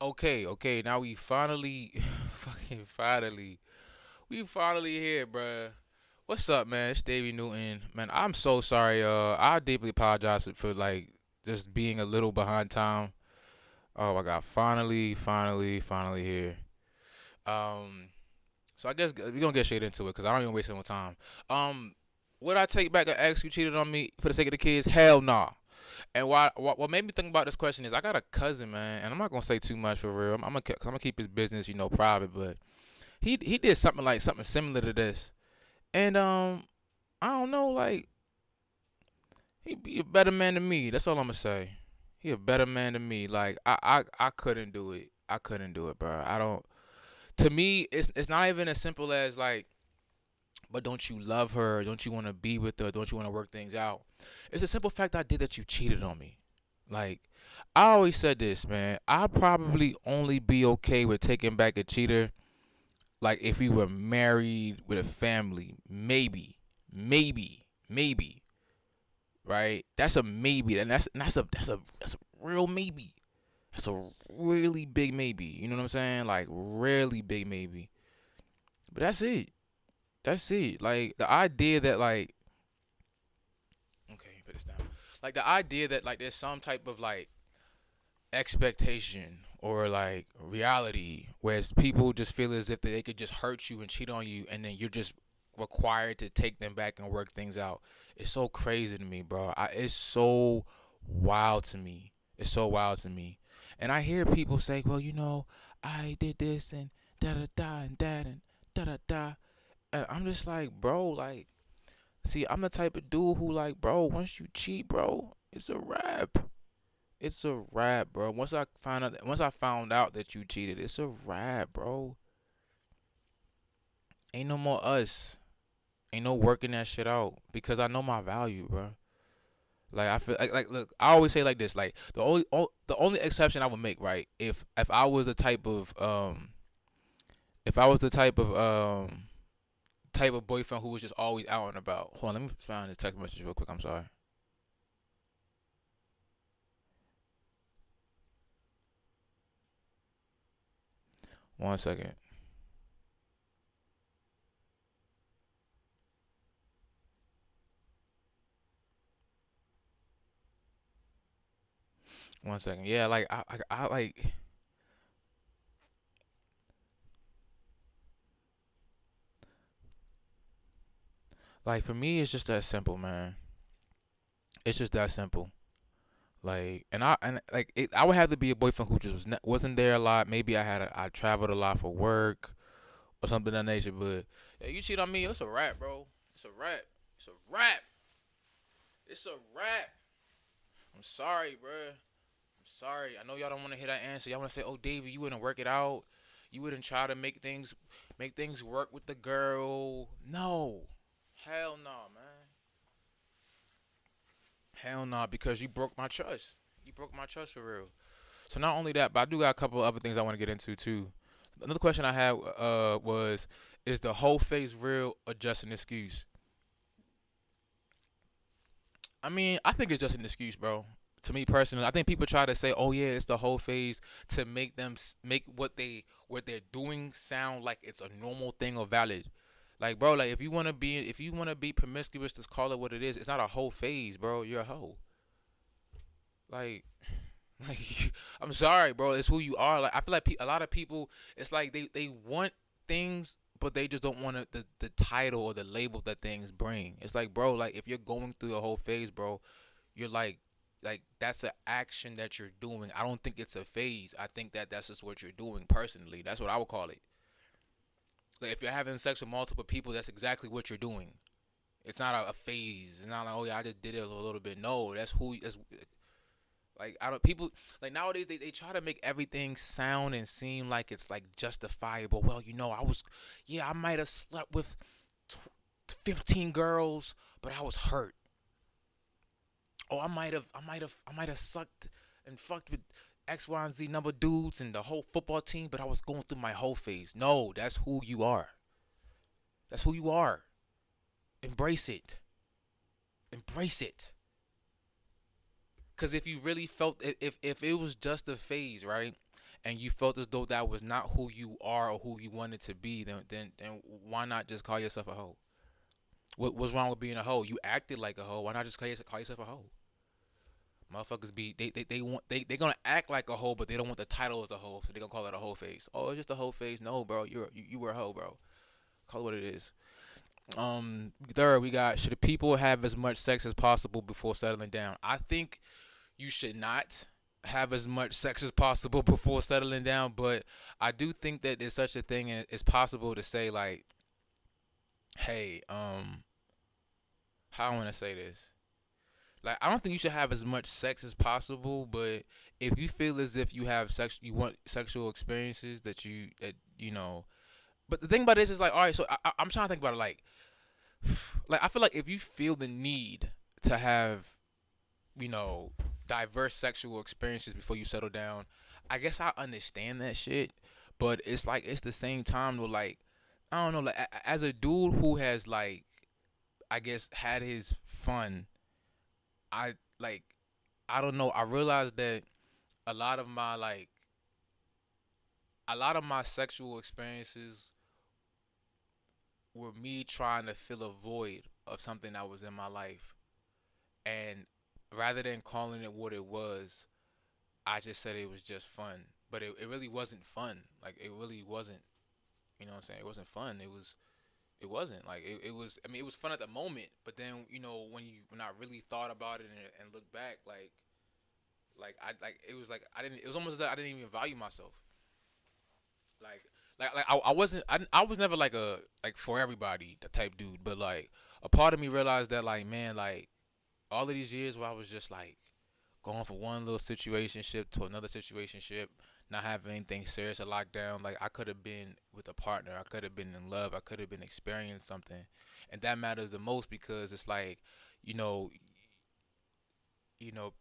Okay. Now we finally, fucking finally, we finally here, bruh. What's up, man? It's Davey Newton, man. I'm so sorry. I deeply apologize for like just being a little behind time. Oh my God, finally here. Um, so I guess we're gonna get straight into it because I don't even waste any more time. Um, would I take back an ex who cheated on me for the sake of the kids? Hell nah. And what made me think about this question is I got a cousin, man, and I'm not gonna say too much for real. I'm gonna keep his business, private, but he did something similar to this, and I don't know, like he be a better man than me. That's all I'm gonna say. He a better man than me. Like I couldn't do it. I couldn't do it, bro. I don't. To me, it's not even as simple as like, but don't you love her? Don't you want to be with her? Don't you want to work things out? It's a simple fact I did that you cheated on me. Like, I always said this, man. I'll probably only be okay with taking back a cheater, like if we were married with a family. Maybe, right? That's a maybe, and that's a real maybe. That's a really big maybe. You know what I'm saying? Like, really big maybe. But that's it. That's it. Like the idea that like, okay, put this down. Like the idea that like there's some type of like expectation or like reality, whereas people just feel as if they could just hurt you and cheat on you, and then you're just required to take them back and work things out. It's so crazy to me, bro. It's so wild to me. It's so wild to me. And I hear people say, well, I did this and da da da and that and da da da. And I'm just like, bro, like, see, I'm the type of dude who, like, bro, once you cheat, bro, it's a wrap. It's a wrap, bro. Once I found out that you cheated, it's a wrap, bro. Ain't no more us. Ain't no working that shit out because I know my value, bro. Like I feel like look, I always say like this, like the only exception I would make, right? If I was the type of if I was the type of boyfriend who was just always out and about. Hold on, let me find this text message real quick. I'm sorry. 1 second. 1 second. Yeah, like I like for me it's just that simple, man. It's just that simple. Like, and like I would have to be a boyfriend who just wasn't there a lot. Maybe I traveled a lot for work or something of that nature. But yeah, you cheat on me, it's a wrap, bro. It's a wrap. It's a wrap. It's a wrap. I'm sorry, bro. I'm sorry. I know y'all don't want to hear that answer. Y'all want to say, "Oh, David, you wouldn't work it out. You wouldn't try to make things work with the girl." No, hell no, man. Hell no, because you broke my trust. You broke my trust for real. So not only that, but I do got a couple of other things I want to get into too. Another question I had was, is the whole face real or just an excuse? I mean, I think it's just an excuse, bro. To me personally, I think people try to say, "Oh yeah, it's the whole phase," to make them make what they're doing sound like it's a normal thing or valid. Like, bro, like if you wanna be promiscuous, just call it what it is. It's not a whole phase, bro. You're a hoe. Like, like I'm sorry, bro. It's who you are. Like I feel like a lot of people, it's like they want things, but they just don't want the title or the label that things bring. It's like, bro, like if you're going through a whole phase, bro, you're like that's an action that you're doing. I don't think it's a phase. I think that that's just what you're doing personally. That's what I would call it. Like if you're having sex with multiple people, that's exactly what you're doing. It's not a phase. It's not like, oh yeah, I just did it a little bit. No, that's like I don't people like nowadays they try to make everything sound and seem like it's like justifiable. Well, I was, yeah, I might have slept with 15 girls, but I was hurt. Oh, I might have sucked and fucked with X, Y, and Z number dudes and the whole football team, but I was going through my whole phase. No, that's who you are. That's who you are. Embrace it. Embrace it. Cause if you really felt if it was just a phase, right? and you felt as though that was not who you are or who you wanted to be, then why not just call yourself a hoe? What's wrong with being a hoe? You acted like a hoe. Why not just call yourself a hoe? Motherfuckers be they want they gonna act like a hoe, but they don't want the title as a hoe, so they gonna call it a hoe face. Oh, it's just a hoe face. No, bro, you were a hoe, bro. Call it what it is. Third, we got, should the people have as much sex as possible before settling down? I think you should not have as much sex as possible before settling down, but I do think that there's such a thing as it's possible to say like, hey, how I want to say this. Like, I don't think you should have as much sex as possible, but if you feel as if you want sexual experiences that. But the thing about this is like, all right, so I'm trying to think about it like I feel like if you feel the need to have, you know, diverse sexual experiences before you settle down, I guess I understand that shit. But it's like it's the same time though, like I don't know, like as a dude who has like I guess had his fun, I like I don't know. I realized that a lot of my like a lot of my sexual experiences were me trying to fill a void of something that was in my life. And rather than calling it what it was, I just said it was just fun. But it really wasn't fun. Like it really wasn't, you know what I'm saying? It wasn't fun. It wasn't. Like it was, I mean it was fun at the moment, but then, when I really thought about it and looked back, it was like I didn't it was almost as if I didn't even value myself. Like I wasn't I was never like a like for everybody the type dude, but like a part of me realized that like man, like all of these years where I was just like going from one little situationship to another situationship, not having anything serious or locked down. Like I could have been with a partner, I could have been in love, I could have been experiencing something, and that matters the most because it's like, you know, you know,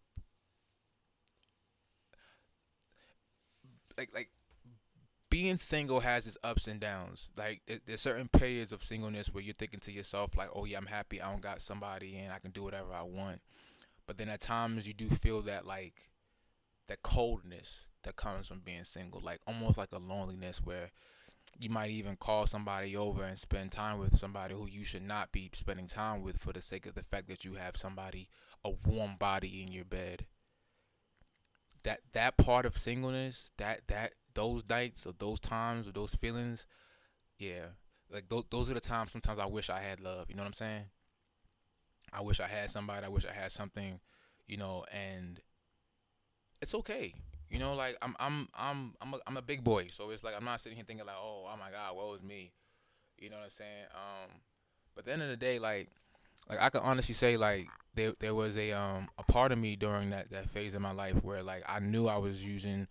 like being single has its ups and downs. Like there's certain periods of singleness where you're thinking to yourself like, oh yeah, I'm happy, I don't got somebody, and I can do whatever I want. But then at times you do feel that like that coldness that comes from being single, like almost like a loneliness where you might even call somebody over and spend time with somebody who you should not be spending time with for the sake of the fact that you have somebody, a warm body in your bed. That part of singleness, that those nights or those times or those feelings, yeah, like those are the times sometimes I wish I had love. You know what I'm saying? I wish I had somebody. I wish I had something, and it's okay. Like I'm a big boy, so it's like I'm not sitting here thinking like, oh my God, woe is me. You know what I'm saying? But at the end of the day, like I can honestly say like there was a part of me during that phase of my life where like I knew I was using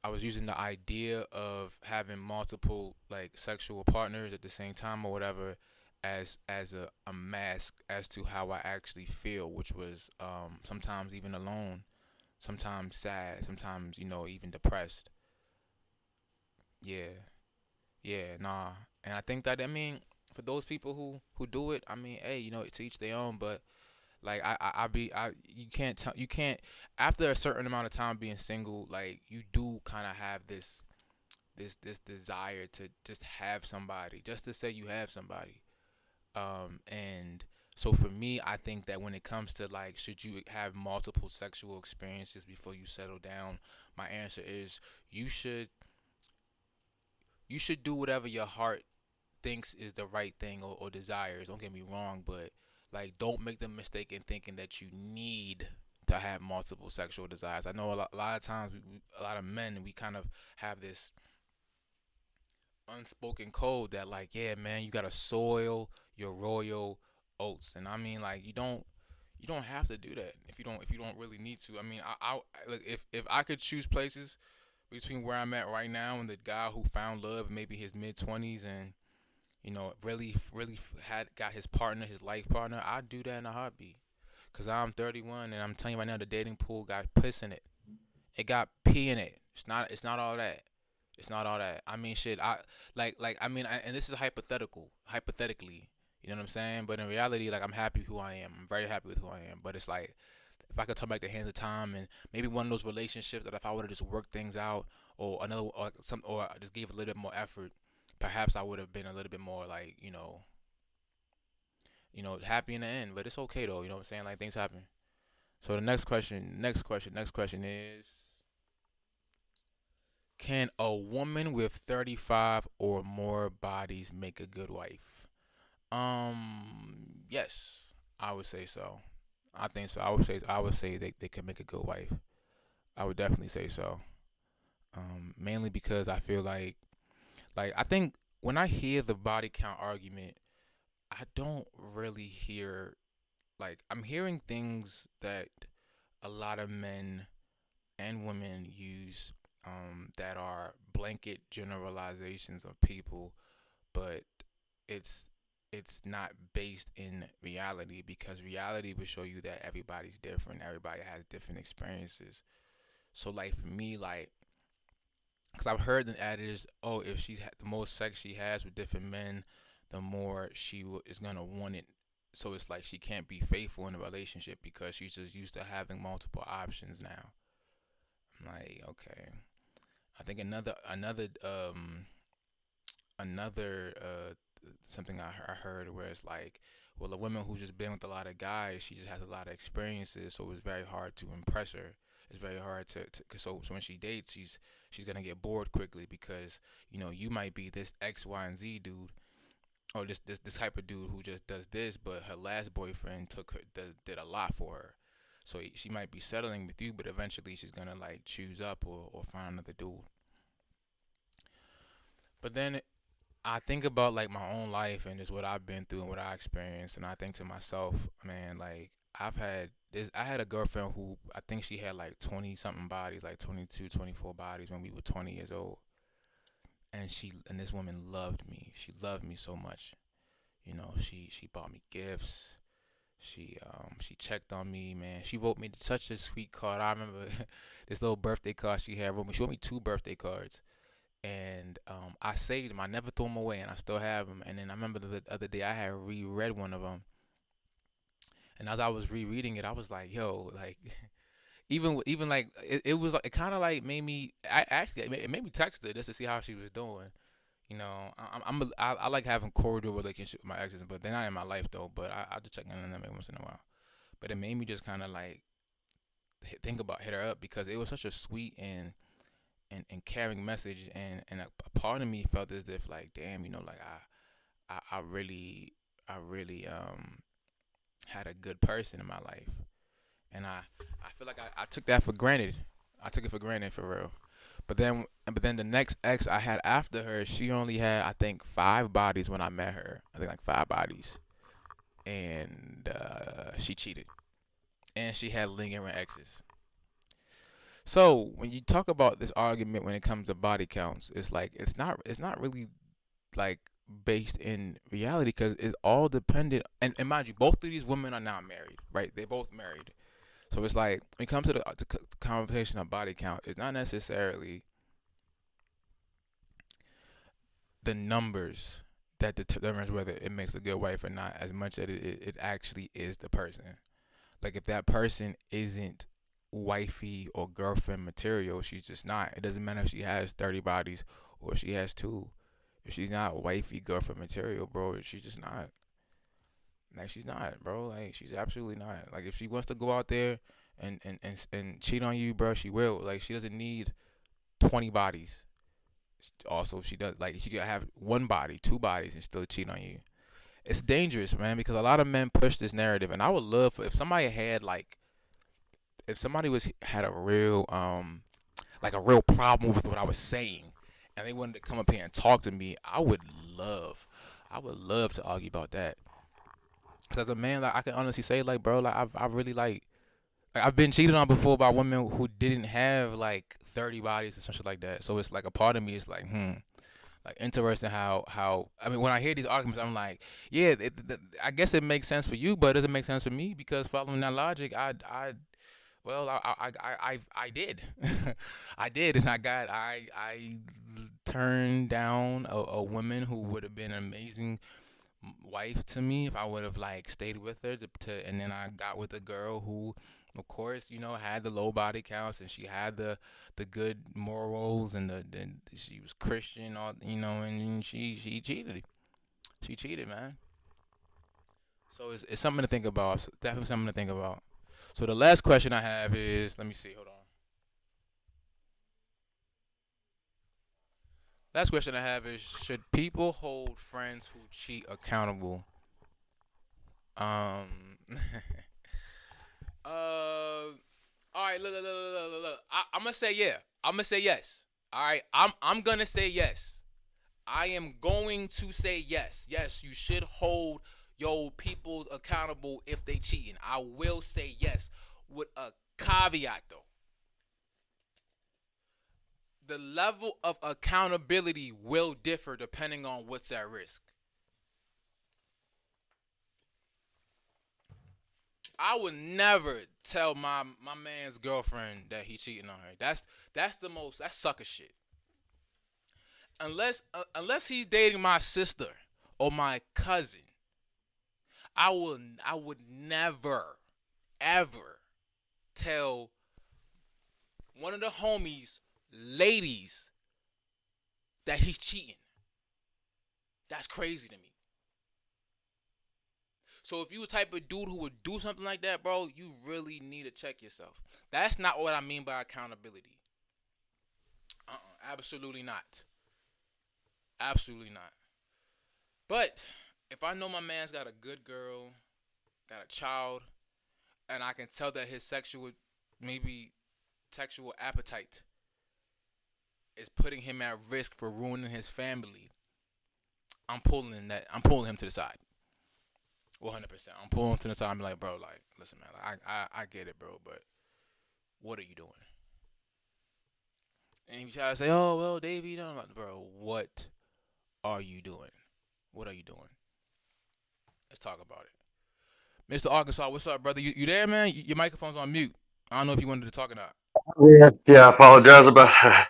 the idea of having multiple like sexual partners at the same time or whatever as a mask as to how I actually feel, which was sometimes even alone, sometimes sad, sometimes even depressed. Yeah, yeah, nah. And I think that, I mean, for those people who do it, I mean, hey, to each their own. But like you can't after a certain amount of time being single, like you do kind of have this desire to just have somebody, just to say you have somebody. And so for me, I think that when it comes to like, should you have multiple sexual experiences before you settle down? My answer is you should you should do whatever your heart thinks is the right thing or desires. Don't get me wrong, but like don't make the mistake in thinking that you need to have multiple sexual desires. I know a lot of times a lot of men, we kind of have this unspoken code that like, yeah, man, you gotta soil your royal oats, and I mean like you don't have to do that if you don't really need to. I mean, look, if I could choose places between where I'm at right now and the guy who found love in maybe his mid 20s and really had got his partner, his life partner, I'd do that in a heartbeat. Cause I'm 31 and I'm telling you right now, the dating pool got piss in it. It got pee in it. It's not all that. It's not all that. I mean, shit. I mean, and this is hypothetically. You know what I'm saying? But in reality, like I'm happy who I am. I'm very happy with who I am. But it's like if I could turn back the hands of time, and maybe one of those relationships that if I would have just worked things out, or another, or some, or I just gave a little bit more effort, perhaps I would have been a little bit more like, happy in the end. But it's okay though, you know what I'm saying? Like things happen. So the next question is, can a woman with 35 or more bodies make a good wife? Yes, I would say so. I think so. I would say they can make a good wife. I would definitely say so. Mainly because I feel like I think when I hear the body count argument, I don't really hear, like, I'm hearing things that a lot of men and women use, that are blanket generalizations of people, but it's it's not based in reality, because reality will show you that everybody's different. Everybody has different experiences. So like for me, like, because I've heard the adage, oh, if she's the most sex she has with different men, the more is gonna want it. So it's like she can't be faithful in a relationship because she's just used to having multiple options now. I'm like, okay. I think another something I heard where it's like, well, a woman who's just been with a lot of guys, she just has a lot of experiences, so it's very hard to impress her. It's very hard so when she dates, she's gonna get bored quickly, because you might be this X, Y, and Z dude, or this type of dude who just does this, but her last boyfriend did a lot for her. So she might be settling with you, but eventually she's gonna like choose up, or find another dude. But then I think about like my own life and just what I've been through and what I experienced, and I think to myself, man, like I had a girlfriend who I think she had like 20 something bodies, like 22, 24 bodies when we were 20 years old. And this woman loved me. She loved me so much. She bought me gifts. She checked on me, man. She wrote me such a sweet card. I remember this little birthday card she had wrote me. She wrote me two birthday cards, and I saved them. I never threw them away, and I still have them. And then I remember the other day I had reread one of them, and as I was rereading it, I was like, "Yo, like." Even like it was like, it kind of like made me. I actually it made me text her just to see how she was doing. I like having cordial relationship with my exes, but they're not in my life though. But I just check in on them every once in a while. But it made me just kind of like think about hit her up, because it was such a sweet and caring message, and a part of me felt as if like, damn, like I really had a good person in my life, and I feel like I took that for granted. I took it for granted, for real. But then the next ex I had after her, she only had, I think, 5 bodies when I met her. I think like 5 bodies, and she cheated, and she had lingering exes. So when you talk about this argument when it comes to body counts, it's like it's not really like based in reality, because it's all dependent. And mind you, both of these women are now married, right? They're both married. So it's like when it comes to the conversation of body count, it's not necessarily the numbers that determines whether it makes a good wife or not, as much as it actually is the person. Like if that person isn't wifey or girlfriend material, she's just not. It doesn't matter if she has 30 bodies or she has two. If she's not wifey girlfriend material, bro, she's just not. Like she's not, bro. Like she's absolutely not. Like if she wants to go out there and cheat on you, bro, she will. Like she doesn't need 20 bodies. Also, she does, like, she could have one body, 2 bodies, and still cheat on you. It's dangerous, man, because a lot of men push this narrative, and I would love for, if somebody was had a real like a real problem with what I was saying, and they wanted to come up here and talk to me, I would love to argue about that. Because as a man, like, I can honestly say, like, bro, like I've really like I've been cheated on before by women who didn't have like 30 bodies or something like that. So it's like a part of me is like, like interesting how I mean, when I hear these arguments, I'm like, yeah, I guess it makes sense for you, but it doesn't make sense for me, because following that logic, I did. I did, and I turned down a woman who would have been an amazing wife to me if I would have like stayed with her, and then I got with a girl who Of course, had the low body counts, and she had the good morals, and she was Christian, all and she cheated. She cheated, man. So it's something to think about. It's definitely something to think about. So the last question I have is, let me see, hold on. Last question I have is, should people hold friends who cheat accountable? Um, all right, look. I'm gonna say yeah. I'm gonna say yes. All right, I'm gonna say yes. I am going to say yes. Yes, you should hold your people accountable if they cheating. I will say yes, with a caveat though. The level of accountability will differ depending on what's at risk. I would never tell my man's girlfriend that he cheating on her. That's sucker shit. Unless he's dating my sister or my cousin, I would never ever tell one of the homies ladies that he's cheating. That's crazy to me. So if you a type of dude who would do something like that, bro, you really need to check yourself. That's not what I mean by accountability. Absolutely not. Absolutely not. But if I know my man's got a good girl, got a child, and I can tell that his maybe sexual appetite is putting him at risk for ruining his family, I'm pulling him to the side. 100%. I'm pulling him to the side. I'm like, bro, like, listen, man, like, I get it, bro, but what are you doing? And you try to say, oh, well, Davey, bro, what are you doing? What are you doing? Let's talk about it. Mr. Arkansas, what's up, brother? You there, man? Your microphone's on mute. I don't know if you wanted to talk or not. Yeah, yeah. I apologize about.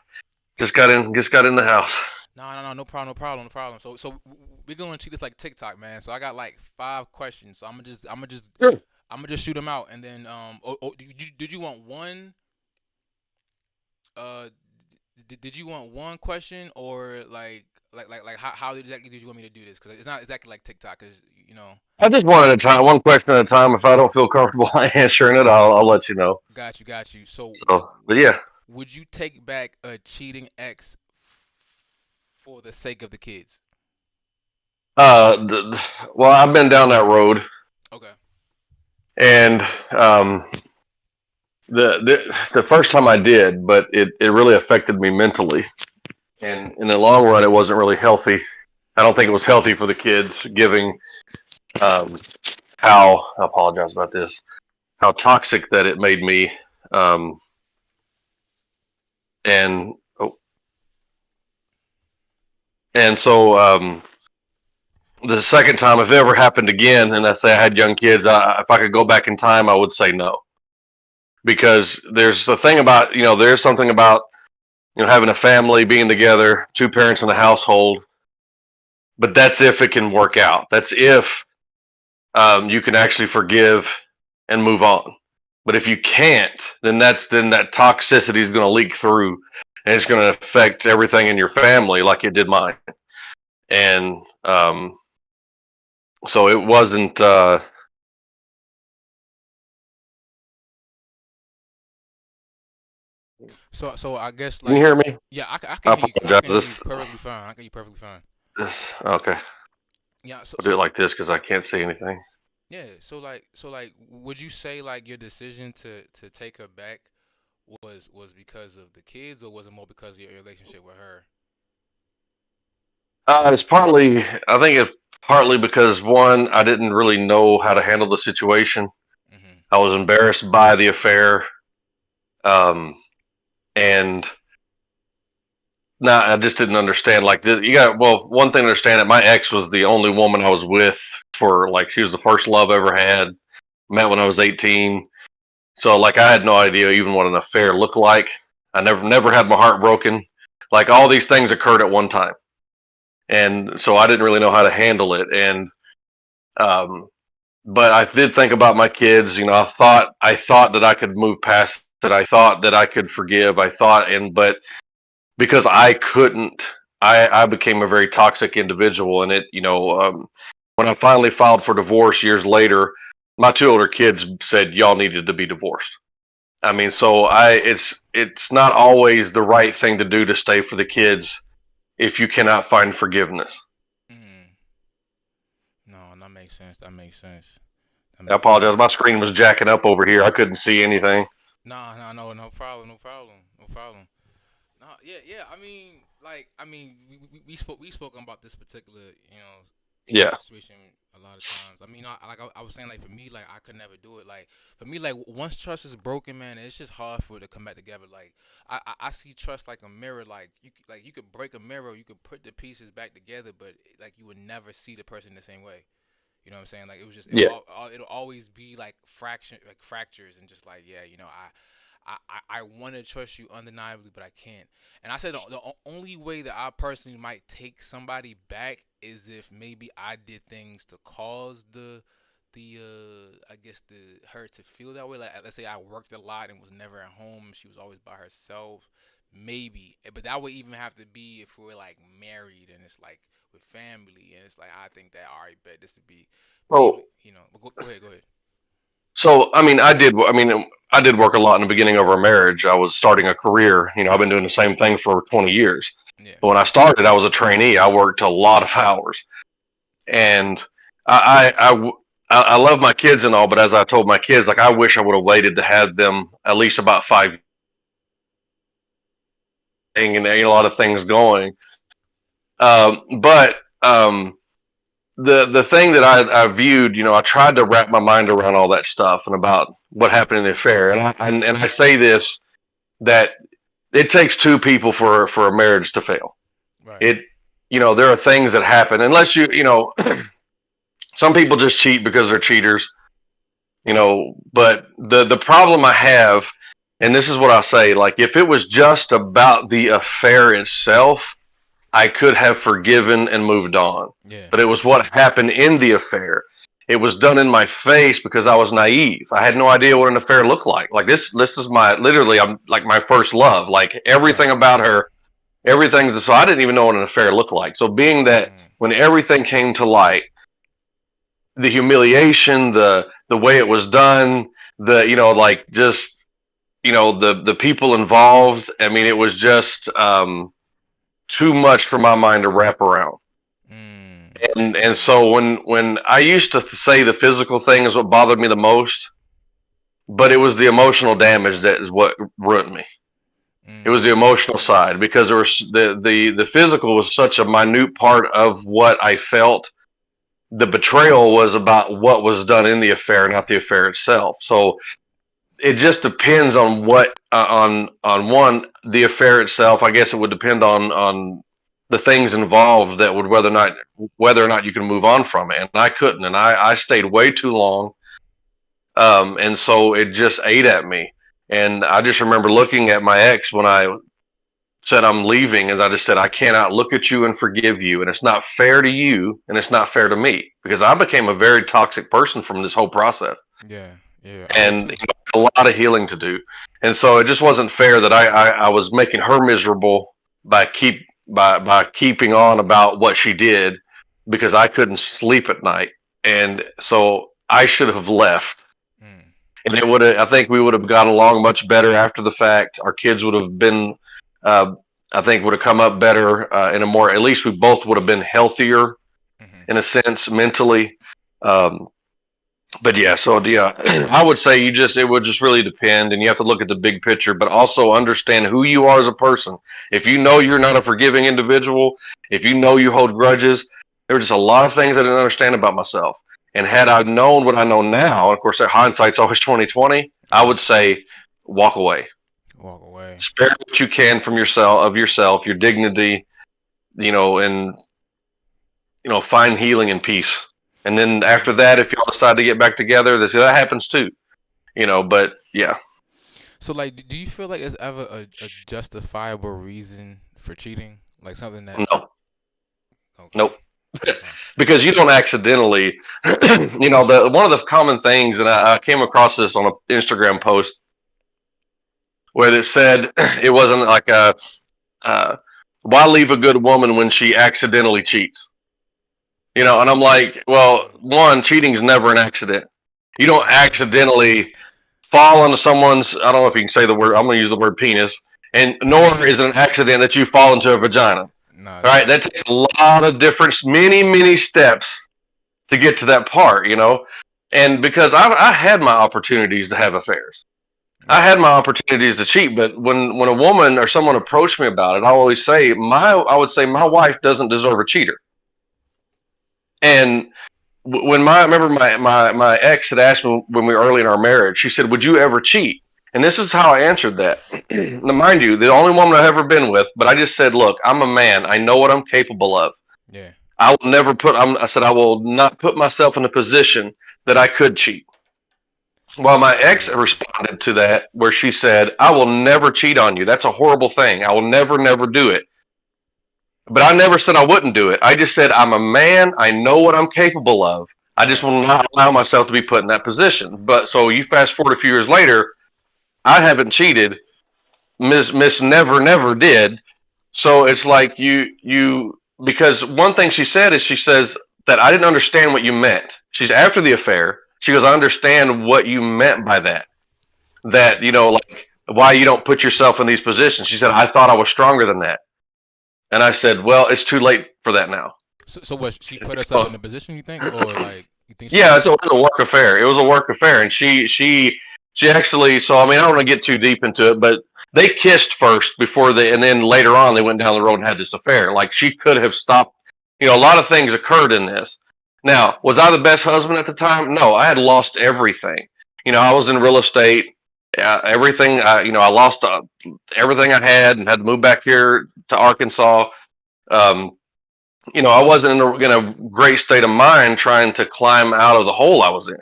Just got in the house. No, no problem, no problem, no problem. So we're gonna treat this like TikTok, man. So I got like 5 questions. So Sure. I'm gonna just shoot them out, and then did you want one? Uh, did you want one question, or like how exactly did you want me to do this? Because it's not exactly like TikTok, because I just one at a time, one question at a time. If I don't feel comfortable answering it, I'll let you know. got you. So So, but yeah, would you take back a cheating ex for the sake of the kids? well, I've been down that road, Okay. and um, the first time I did, but it really affected me mentally, and in the long run, it wasn't really healthy. I don't think it was healthy for the kids, giving um, how I apologize about this, how toxic that it made me, um, and oh, and so the second time, if it ever happened again, and let's say I had young kids, if I could go back in time, I would say no, because there's a thing about there's something about having a family, being together, two parents in the household, but that's if it can work out. That's if you can actually forgive and move on. But if you can't, then that toxicity is going to leak through, and it's going to affect everything in your family, like it did mine. And so it wasn't. So I guess Can you like, hear me? yeah, I I can hear you. I apologize. can hear you perfectly fine. I can hear you perfectly fine. This okay. Yeah. So I'll do it so like this because I can't see anything. yeah. So like, would you say like your decision to take her back was because of the kids, or was it more because of your relationship with her? It's partly. I think it's partly because one, I didn't really know how to handle the situation. Hmm. I was embarrassed by the affair, um, and I just didn't understand. Like you got well, one thing to understand that my ex was the only woman I was with for like she was the first love I ever had. Met when I was 18, so like I had no idea even what an affair looked like. I never had my heart broken. Like all these things occurred at one time, and so I didn't really know how to handle it. And um, but I did think about my kids. You know, I thought that I could move past it. I thought that I could forgive. I thought, and but because I couldn't, I became a very toxic individual. And when I finally filed for divorce years later, my two older kids said y'all needed to be divorced. I mean, so it's not always the right thing to do to stay for the kids if you cannot find forgiveness. Mm. No, that makes sense. That makes sense. That I makes apologize. sense. My screen was jacking up over here. I couldn't see anything. No, no, no, no problem, no problem, no problem. No, yeah, yeah. We spoken about this particular, Yeah. situation a lot of times. I mean, I was saying, like, for me, like, I could never do it. Like, for me, like, once trust is broken, man, it's just hard for it to come back together. Like, I see trust like a mirror. Like, you could break a mirror, you could put the pieces back together, but like, you would never see the person the same way. You know what I'm saying? Like, it was just Yeah. it'll always be like fractures, and just like, yeah, I want to trust you undeniably, but I can't. And I said the only way that I personally might take somebody back is if maybe I did things to cause the I guess the her to feel that way. Like, let's say I worked a lot and was never at home. She was always by herself. Maybe, but that would even have to be if we were like married and it's like with family, and it's like, I think that, all right, bet this would be maybe, Oh, But go ahead, go ahead. so I mean, I did. I mean, I did work a lot in the beginning of our marriage. I was starting a career. You know, I've been doing the same thing for 20 years. Yeah. But when I started, I was a trainee. I worked a lot of hours, and I love my kids and all. But as I told my kids, like I wish I would have waited to have them at least about 5 and a lot of things going. But the thing that I viewed, I tried to wrap my mind around all that stuff and about what happened in the affair. And I say this that it takes two people for a marriage to fail. Right. It there are things that happen unless some people just cheat because they're cheaters. But the problem I have, and this is what I say, like if it was just about the affair itself, I could have forgiven and moved on. Yeah. But it was what happened in the affair. It was done in my face because I was naive. I had no idea what an affair looked like. Like this is my literally I'm like my first love. Like Right. everything about her, everything. So I didn't even know what an affair looked like. So being that Mm. when everything came to light, the humiliation, the way it was done, the like just the people involved. I mean, it was just too much for my mind to wrap around. Mm. And so when I used to say the physical thing is what bothered me the most, but it was the emotional damage that is what ruined me. It was the Mm. emotional side because there was the physical was such a minute part of what I felt. The betrayal was about what was done in the affair, not the affair itself. So it just depends on what on one the affair itself. I guess it would depend on the things involved that would whether or not you can move on from it. And I couldn't, and I stayed way too long. And so it just ate at me. And I just remember looking at my ex when I said I'm leaving, and I just said I cannot look at you and forgive you, and it's not fair to you, and it's not fair to me because I became a very toxic person from this whole process, Yeah. Yeah. I would and too. a lot of healing to do, and so it just wasn't fair that I was making her miserable by keeping on about what she did because I couldn't sleep at night, and so I should have left. Mm. And it would have, I think we would have got along much better after the fact. Our kids would have been, uh, I think, would have come up better in a more, at least we both would have been healthier Mhm. in a sense mentally. Um, but yeah, so yeah, I would say it would just really depend, and you have to look at the big picture, but also understand who you are as a person. If you know you're not a forgiving individual, if you know you hold grudges, there were just a lot of things I didn't understand about myself. And had I known what I know now, of course, hindsight's always 2020. I Right. would say walk away, Walk away. spare what you can from yourself, your dignity, and find healing and peace. And then after Mm. that, if y'all decide to get back together, that happens too. But yeah, So, like, do you feel like it's ever a justifiable reason for cheating? Like something that, no, okay, nope. okay. because you don't accidentally, one of the common things, and I came across this on an Instagram post where it said it wasn't like why leave a good woman when she accidentally cheats? And I'm like, well, one, cheating is never an accident. You don't accidentally fall into someone's, I don't know if you can say the word, I'm going to use the word penis, and nor is it an accident that you fall into a vagina. No, All right, that takes a lot of different, many, many steps to get to that part, And because I had my opportunities to have affairs, I had my opportunities to cheat, but when a woman or someone approached me about it, I would say my wife doesn't deserve a cheater. And when I remember my ex had asked me when we were early in our marriage, she said, "Would you ever cheat?" And this is how I answered that. Now, mind you, the only woman I've ever been with, but I just said, "Look, I'm a man. I know what I'm capable of. yeah, I will never put. I said I will not put myself in a position that I could cheat." Well, my ex responded to that where she said, "I will never cheat on you. That's a horrible thing. I will never, never do it." But I never said I wouldn't do it. I just said I'm a man. I know what I'm capable of. I just will not allow myself to be put in that position. But so you fast forward a few years later, I haven't cheated. Miss never never did. So it's like you because one thing she said is she says that I didn't understand what you meant. She's after the affair. She goes, I understand what you meant by that. That like why you don't put yourself in these positions. She said I thought I was stronger than that. And I said, well, it's too late for that now. So what? She put herself in the position, you think, or like you think? Yeah, it was a work affair. It was a work affair, and she actually. So I mean, I don't want to get too deep into it, but they kissed first before and then later on they went down the road and had this affair. Like she could have stopped. A lot of things occurred in this. Now, was I the best husband at the time? No, I had lost everything. I was in real estate. Everything. I lost everything I had and had to move back here to Arkansas. Um, I wasn't in a great state of mind trying to climb out of the hole I was in.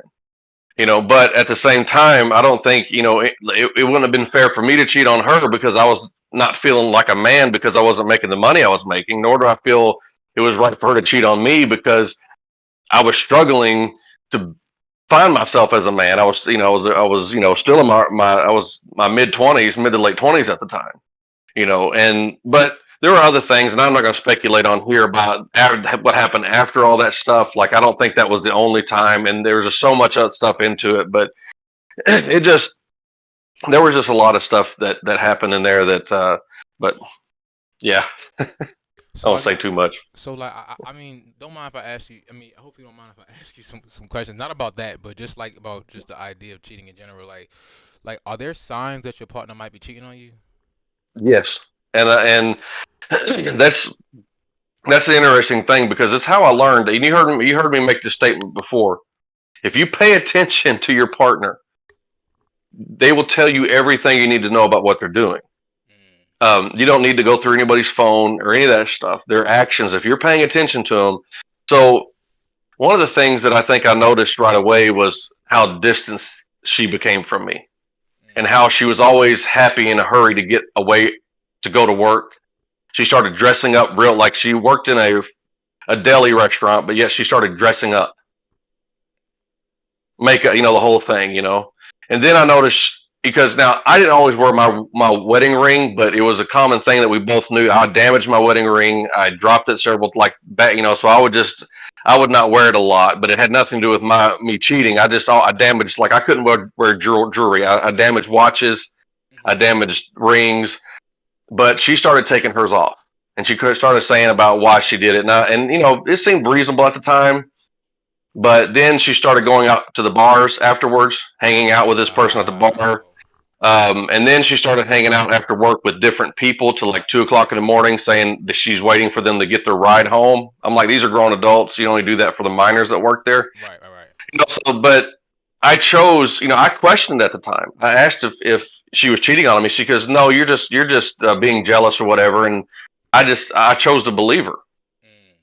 But at the same time, I don't think, it wouldn't have been fair for me to cheat on her because I was not feeling like a man because I wasn't making the money I was making, nor do I feel it was right for her to cheat on me because I was struggling to find myself as a man. I was, still in I was my mid-20s, mid to late 20s at the time, but there were other things, and I'm not going to speculate on here about what happened after all that stuff. Like, I don't think that was the only time, and there was just so much other stuff into it. But there was just a lot of stuff that happened in there that, but yeah, I So won't say too much. so like I mean, don't mind if I ask you. I mean, I hope you don't mind if I ask you some questions, not about that, but just like about just the idea of cheating in general. Like, are there signs that your partner might be cheating on you? Yes, and that's the interesting thing because it's how I learned. And you heard me make this statement before. If you pay attention to your partner, they will tell you everything you need to know about what they're doing. Mm, You don't need to go through anybody's phone or any of that stuff. Their actions, if you're paying attention to them. So one of the things that I think I noticed right away was how distant she became from me, and mm, how she was always happy in a hurry to get away to go to work. She started dressing up real like she worked in a deli restaurant, but yet she started dressing up, makeup, the whole thing, And then I noticed because now I didn't always wear my wedding ring, but it was a common thing that we both knew. I damaged my wedding ring. I dropped it several like back, so I would not wear it a lot, but it had nothing to do with me cheating. I damaged like I couldn't wear jewelry. I damaged watches. I mhm, damaged rings, but she started taking hers off, and she started saying about why she did it. And it seemed reasonable at the time. But then she started going out to the bars afterwards, hanging out with this person at the bar. wow. And then she started hanging out after work with different people till like 2 o'clock in the morning, saying that she's waiting for them to get their ride home. I'm like, these are grown adults. You only do that for the minors that work there. Right, right, right. But I chose, I questioned at the time. I asked if she was cheating on me. She goes, no, you're just being jealous or whatever. And I chose to believe her. Mm,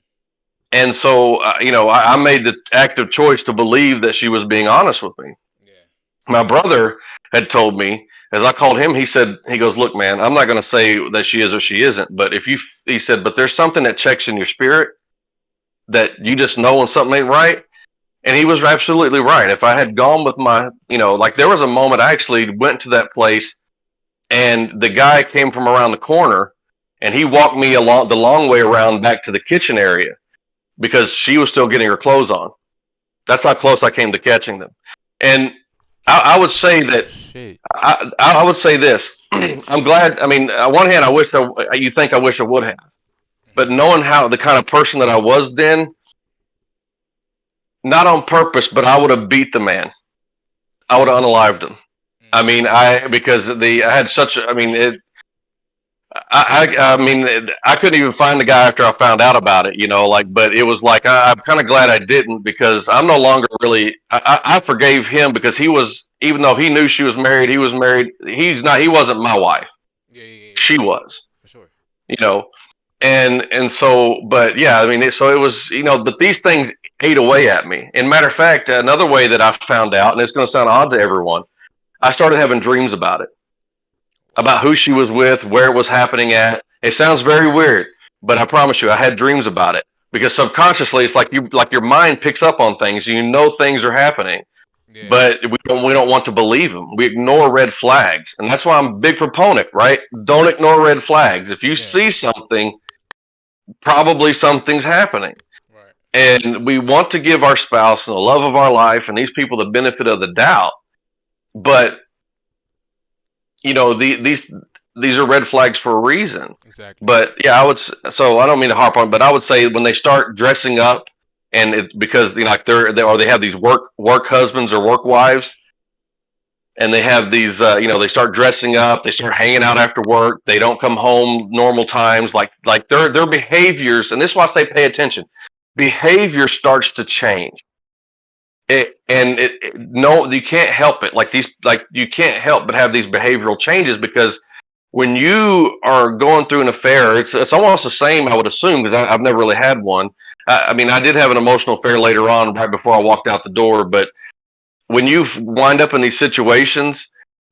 And so, I made the active choice to believe that she was being honest with me. yeah. My brother had told me, as I called him, he goes, look, man, I'm not going to say that she is or she isn't, but he said, but there's something that checks in your spirit that you just know when something ain't right. And he was absolutely right. If I had gone with my, like there was a moment I actually went to that place and the guy came from around the corner and he walked me along the long way around back to the kitchen area because she was still getting her clothes on. That's how close I came to catching them. And I would say Oh that shit. I would say this. I'm glad. I mean, on one hand, you think I wish I would have, but Hmm. knowing how the kind of person that I was then, not on purpose, but I would have beat the man. I would have unalived him. I Mm. mean, because I had such. I mean, I mean, I couldn't even find the guy after I found out about it. Like, but it was like I'm kind of glad I didn't because I'm no longer really. I forgave him because he was, even though he knew she was married, he was married. He's not. He wasn't my wife. Yeah, yeah, yeah, She was. for sure. You know, and so, but yeah, I mean, so it was. But these things ate away at me. And matter of fact, another way that I found out, and it's going to sound odd to everyone, I started having dreams about it, about Wow. who she was with, where it was happening at. It sounds very weird, but I promise you, I had dreams about it because subconsciously, it's like your mind picks up on things. You know things are happening, Yeah, but we don't want to believe them. We ignore red flags, and that's why I'm a big proponent. Right? Don't ignore red flags. If you yeah, see something, probably something's happening. right. And we want to give our spouse and the love of our life and these people the benefit of the doubt, but these are red flags for a reason. Exactly. But yeah, so I don't mean to harp on, but I would say when they start dressing up, and it's because like or they have these work husbands or work wives, and they have these they start dressing up, they start hanging out after work, they don't come home normal times, like their behaviors, and this is why I say pay attention. Behavior starts to change. No, you can't help it. Like you can't help but have these behavioral changes because when you are going through an affair, it's almost the same. I would assume because I've never really had one. I mean, I did have an emotional affair later on, right before I walked out the door. But when you wind up in these situations,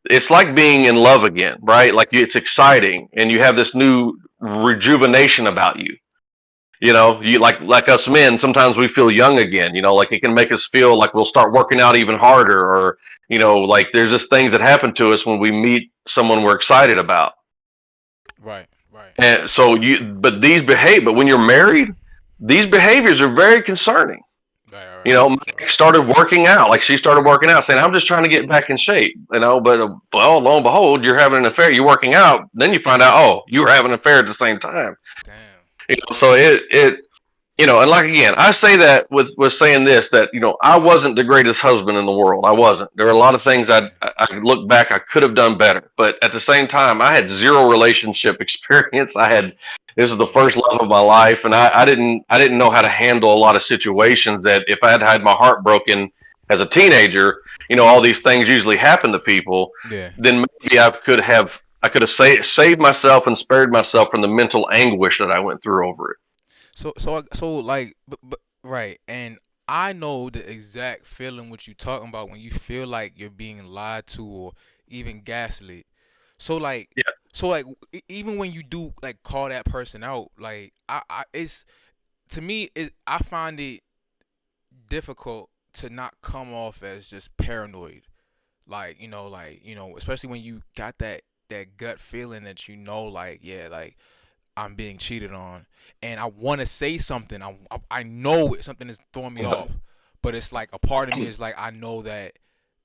it's like being in love again, right? Like it's exciting, and you have this new rejuvenation about you. You like us men, sometimes we feel young again. Like it can make us feel like we'll start working out even harder, or like there's just things that happen to us when we meet someone we're excited about. Right, right, And so but when you're married, these behaviors are very concerning. right, right, right, for sure. Mike started working out, like she started working out, saying, "I'm just trying to get back in shape." But well, lo and behold, you're having an affair. You're working out, then you find out, oh, you were having an affair at the same time. Damn. So and like again, I say that with saying this, that I wasn't the greatest husband in the world. I wasn't. There were a lot of things Yeah. I look back I could have done better, but at the same time, I had zero relationship experience. This is the first love of my life, and I didn't know how to handle a lot of situations that if I had had my heart broken as a teenager, all these things usually happen to people. Yeah. Then maybe I could have saved myself and spared myself from the mental anguish that I went through over it. So like, but right, and I know the exact feeling what you talking about when you feel like you're being lied to or even gaslit. So like, so like, even when you do like call that person out, like it's to me, I find it difficult to not come off as just paranoid. Especially when you got that gut feeling that like, yeah, like I'm being cheated on, and I want to say something. I know something is throwing me Yeah. off, but it's like a part of me is like I know that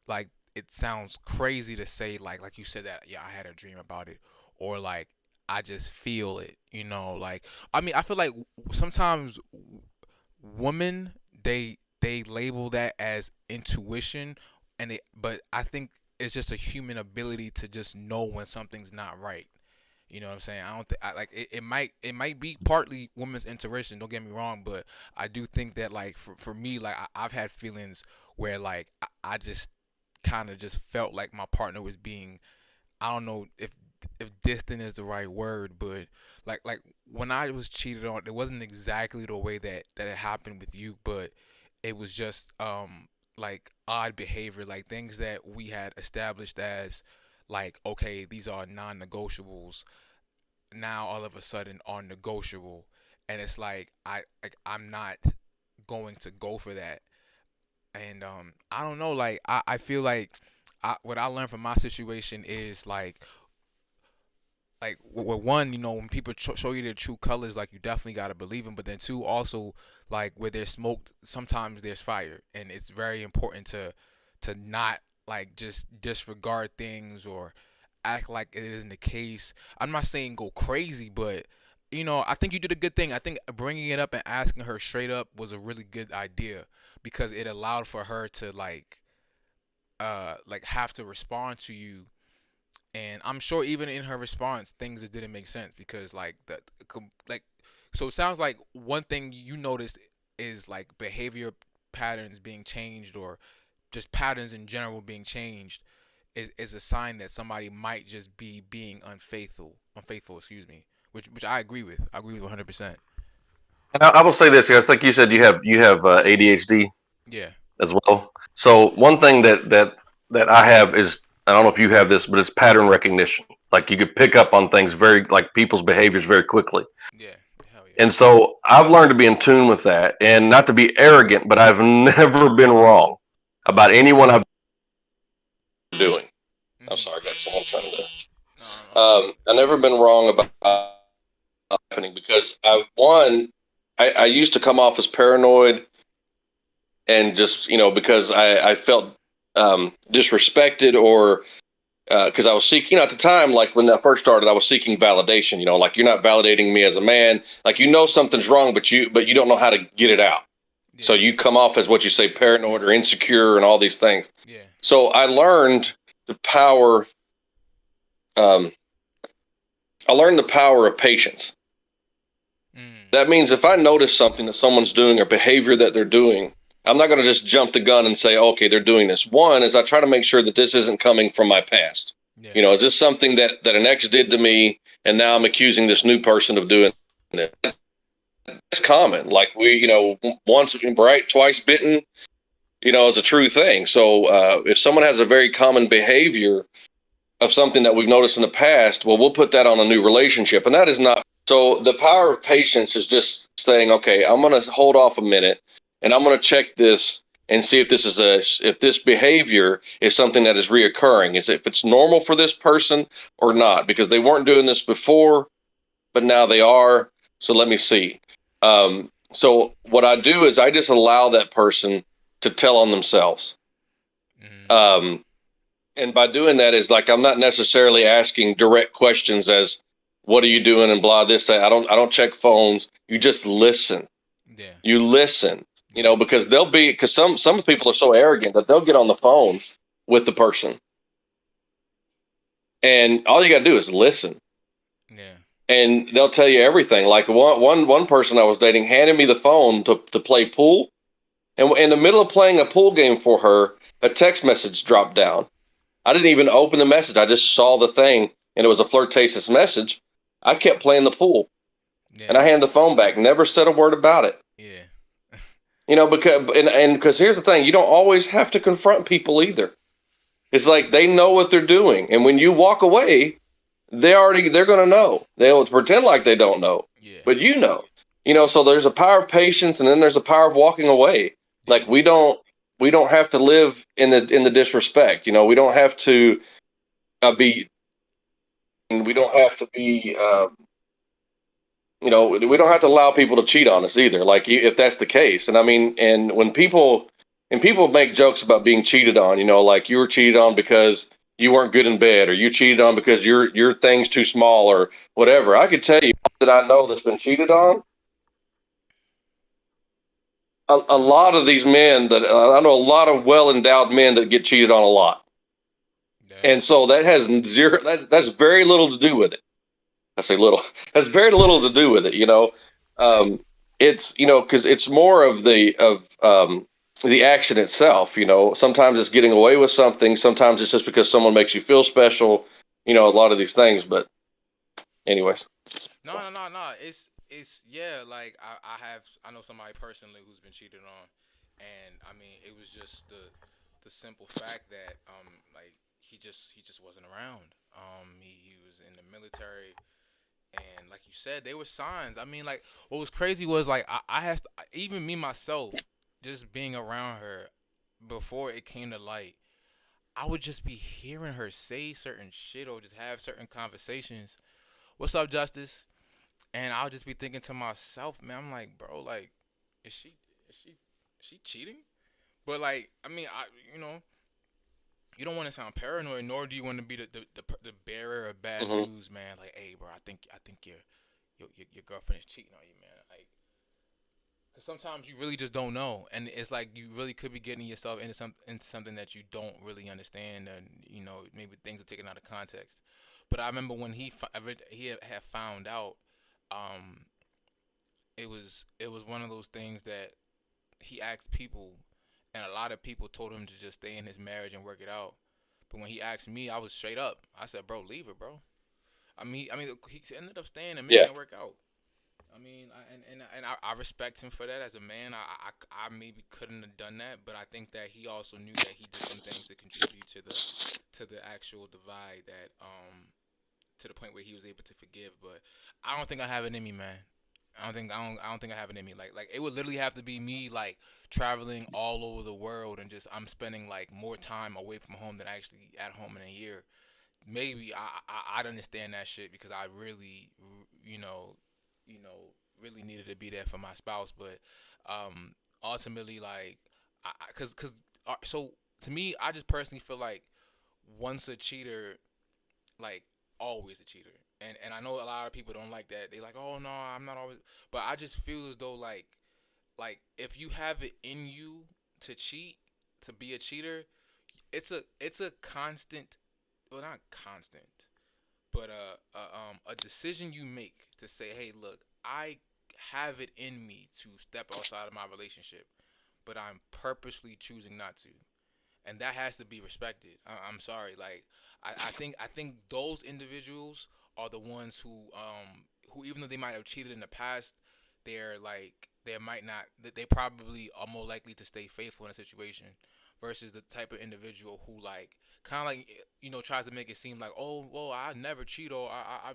like it sounds crazy to say like you said that, yeah, I had a dream about it, or like I just feel it. Like I mean I feel like sometimes women they label that as intuition, but I think it's just a human ability to just know when something's not right. You know what I'm saying? I don't think like it might be partly women's intuition. Don't get me wrong, but I do think that like for me, like I've had feelings where like I just kind of just felt like my partner was being, I don't know if distant is the right word, but like when I was cheated on, it wasn't exactly the way that it happened with you, but it was just like odd behavior, like things that we had established as like, okay, these are non-negotiables, now all of a sudden are negotiable, and it's like I'm not going to go for that. And I don't know, like I feel like what I learned from my situation is like with one, when people show you their true colors, like you definitely gotta believe them. But then two, also like where there's smoke, sometimes there's fire, and it's very important to not like just disregard things or act like it isn't the case. I'm not saying go crazy, but I think you did a good thing. I think bringing it up and asking her straight up was a really good idea because it allowed for her to like have to respond to you. And I'm sure even in her response, things just didn't make sense because like so it sounds like one thing you noticed is like behavior patterns being changed or just patterns in general being changed is a sign that somebody might just be being unfaithful, excuse me, which I agree with. I agree with 100%. And I will say this, guys. Like you said, you have ADHD Yeah. as well. So one thing that I have is, I don't know if you have this, but it's pattern recognition. Like you could pick up on things very, like people's behaviors very quickly. Yeah. Hell yeah. And so I've learned to be in tune with that, and not to be arrogant, but I've never been wrong about anyone I've been doing. I'm Mhm. sorry, I got someone trying No, no, no. to. I've never been wrong about happening because I used to come off as paranoid and just because I felt disrespected, or because I was seeking, at the time, like when that first started, I was seeking validation. Like you're not validating me as a man. Like something's wrong, but you don't know how to get it out. So Yeah. you come off as what you say, paranoid or insecure, and all these things. Yeah. So I learned the power. Um, I learned the power of patience. Mm. That means if I notice something that someone's doing or behavior that they're doing, I'm not going to just jump the gun and say, okay, they're doing this. One is I try to make sure that this isn't coming from my past. Yeah. Is this something that an ex did to me, and now I'm accusing this new person of doing it? It's common. Like once right, twice bitten, is a true thing. So if someone has a very common behavior of something that we've noticed in the past, well, we'll put that on a new relationship. And that is not. So the power of patience is just saying, okay, I'm going to hold off a minute and I'm going to check this and see if this behavior is something that is reoccurring, is if it's normal for this person or not, because they weren't doing this before, but now they are. So let me see. So what I do is I just allow that person to tell on themselves. Mm. Um, and by doing that is like I'm not necessarily asking direct questions as what are you doing and blah this that. I don't check phones. You just listen. Yeah. You listen. Yeah. Because some people are so arrogant that they'll get on the phone with the person, and all you got to do is listen, Yeah. and they'll tell you everything. Like one person I was dating handed me the phone to play pool, and in the middle of playing a pool game for her, a text message dropped down. I didn't even open the message. I just saw the thing, and it was a flirtatious message. I kept playing the pool, and Yeah. I handed the phone back. Never said a word about it. Yeah. Because here's the thing: you don't always have to confront people either. It's like they know what they're doing, and when you walk away, they're gonna know. They'll pretend like they don't know, Yeah. but you know. So there's a power of patience, and then there's a power of walking away. Yeah. Like we don't have to live in the disrespect. We don't have to be we don't have to be we don't have to allow people to cheat on us either, like if that's the case. And I mean, and when people make jokes about being cheated on, like you were cheated on because you weren't good in bed, or you cheated on because your thing's too small, or whatever. I could tell you that I know that's been cheated on. A lot of these men that I know, a lot of well endowed men that get cheated on a lot. Damn. And so that has that's very little to do with it. I say little. Has very little to do with it. Um, it's because it's more of the action itself. Sometimes it's getting away with something. Sometimes it's just because someone makes you feel special. A lot of these things. But anyways, No, no, no, no. It's yeah. Like I know somebody personally who's been cheated on, and I mean it was just the simple fact that like he just wasn't around. He was in the military, and like you said, they were signs. I mean, like what was crazy was like I had to, even me myself, just being around her before it came to light. I would just be hearing her say certain shit or just have certain conversations. What's up, Justice? And I'll just be thinking to myself, man, I'm like, bro, like, is she is she is she cheating? But like, I mean, you know, you don't want to sound paranoid, nor do you want to be the bearer of bad Hmm. news, man. Like, hey, bro, I think your girlfriend is cheating on you, man. Like, cause sometimes you really just don't know, and it's like you really could be getting yourself into something that you don't really understand, and you know maybe things are taken out of context. But I remember when he had found out, um, it was one of those things that he asked people, and a lot of people told him to just stay in his marriage and work it out. But when he asked me, I was straight up. I said, "Bro, leave her, bro." I mean, he ended up staying and making Yeah. it work out. I mean, I respect him for that as a man. I maybe couldn't have done that, but I think that he also knew that he did some things to contribute to the actual divide that to the point where he was able to forgive. But I don't think I have it in me, man. I don't think I have it in me. Like it would literally have to be me like traveling all over the world and just I'm spending like more time away from home than actually at home in a year. Maybe I'd understand that shit because I really you know you know really needed to be there for my spouse. But ultimately like so to me I just personally feel like once a cheater, like always a cheater. And I know a lot of people don't like that. They like, oh no, I'm not always. But I just feel as though like if you have it in you to cheat, to be a cheater, it's a constant, well not constant, but a decision you make to say, hey, look, I have it in me to step outside of my relationship, but I'm purposely choosing not to, and that has to be respected. I'm sorry, like I think those individuals are the ones who even though they might have cheated in the past, they're like they might not they probably are more likely to stay faithful in a situation versus the type of individual who like kind of like tries to make it seem like, oh well, I never cheat, or I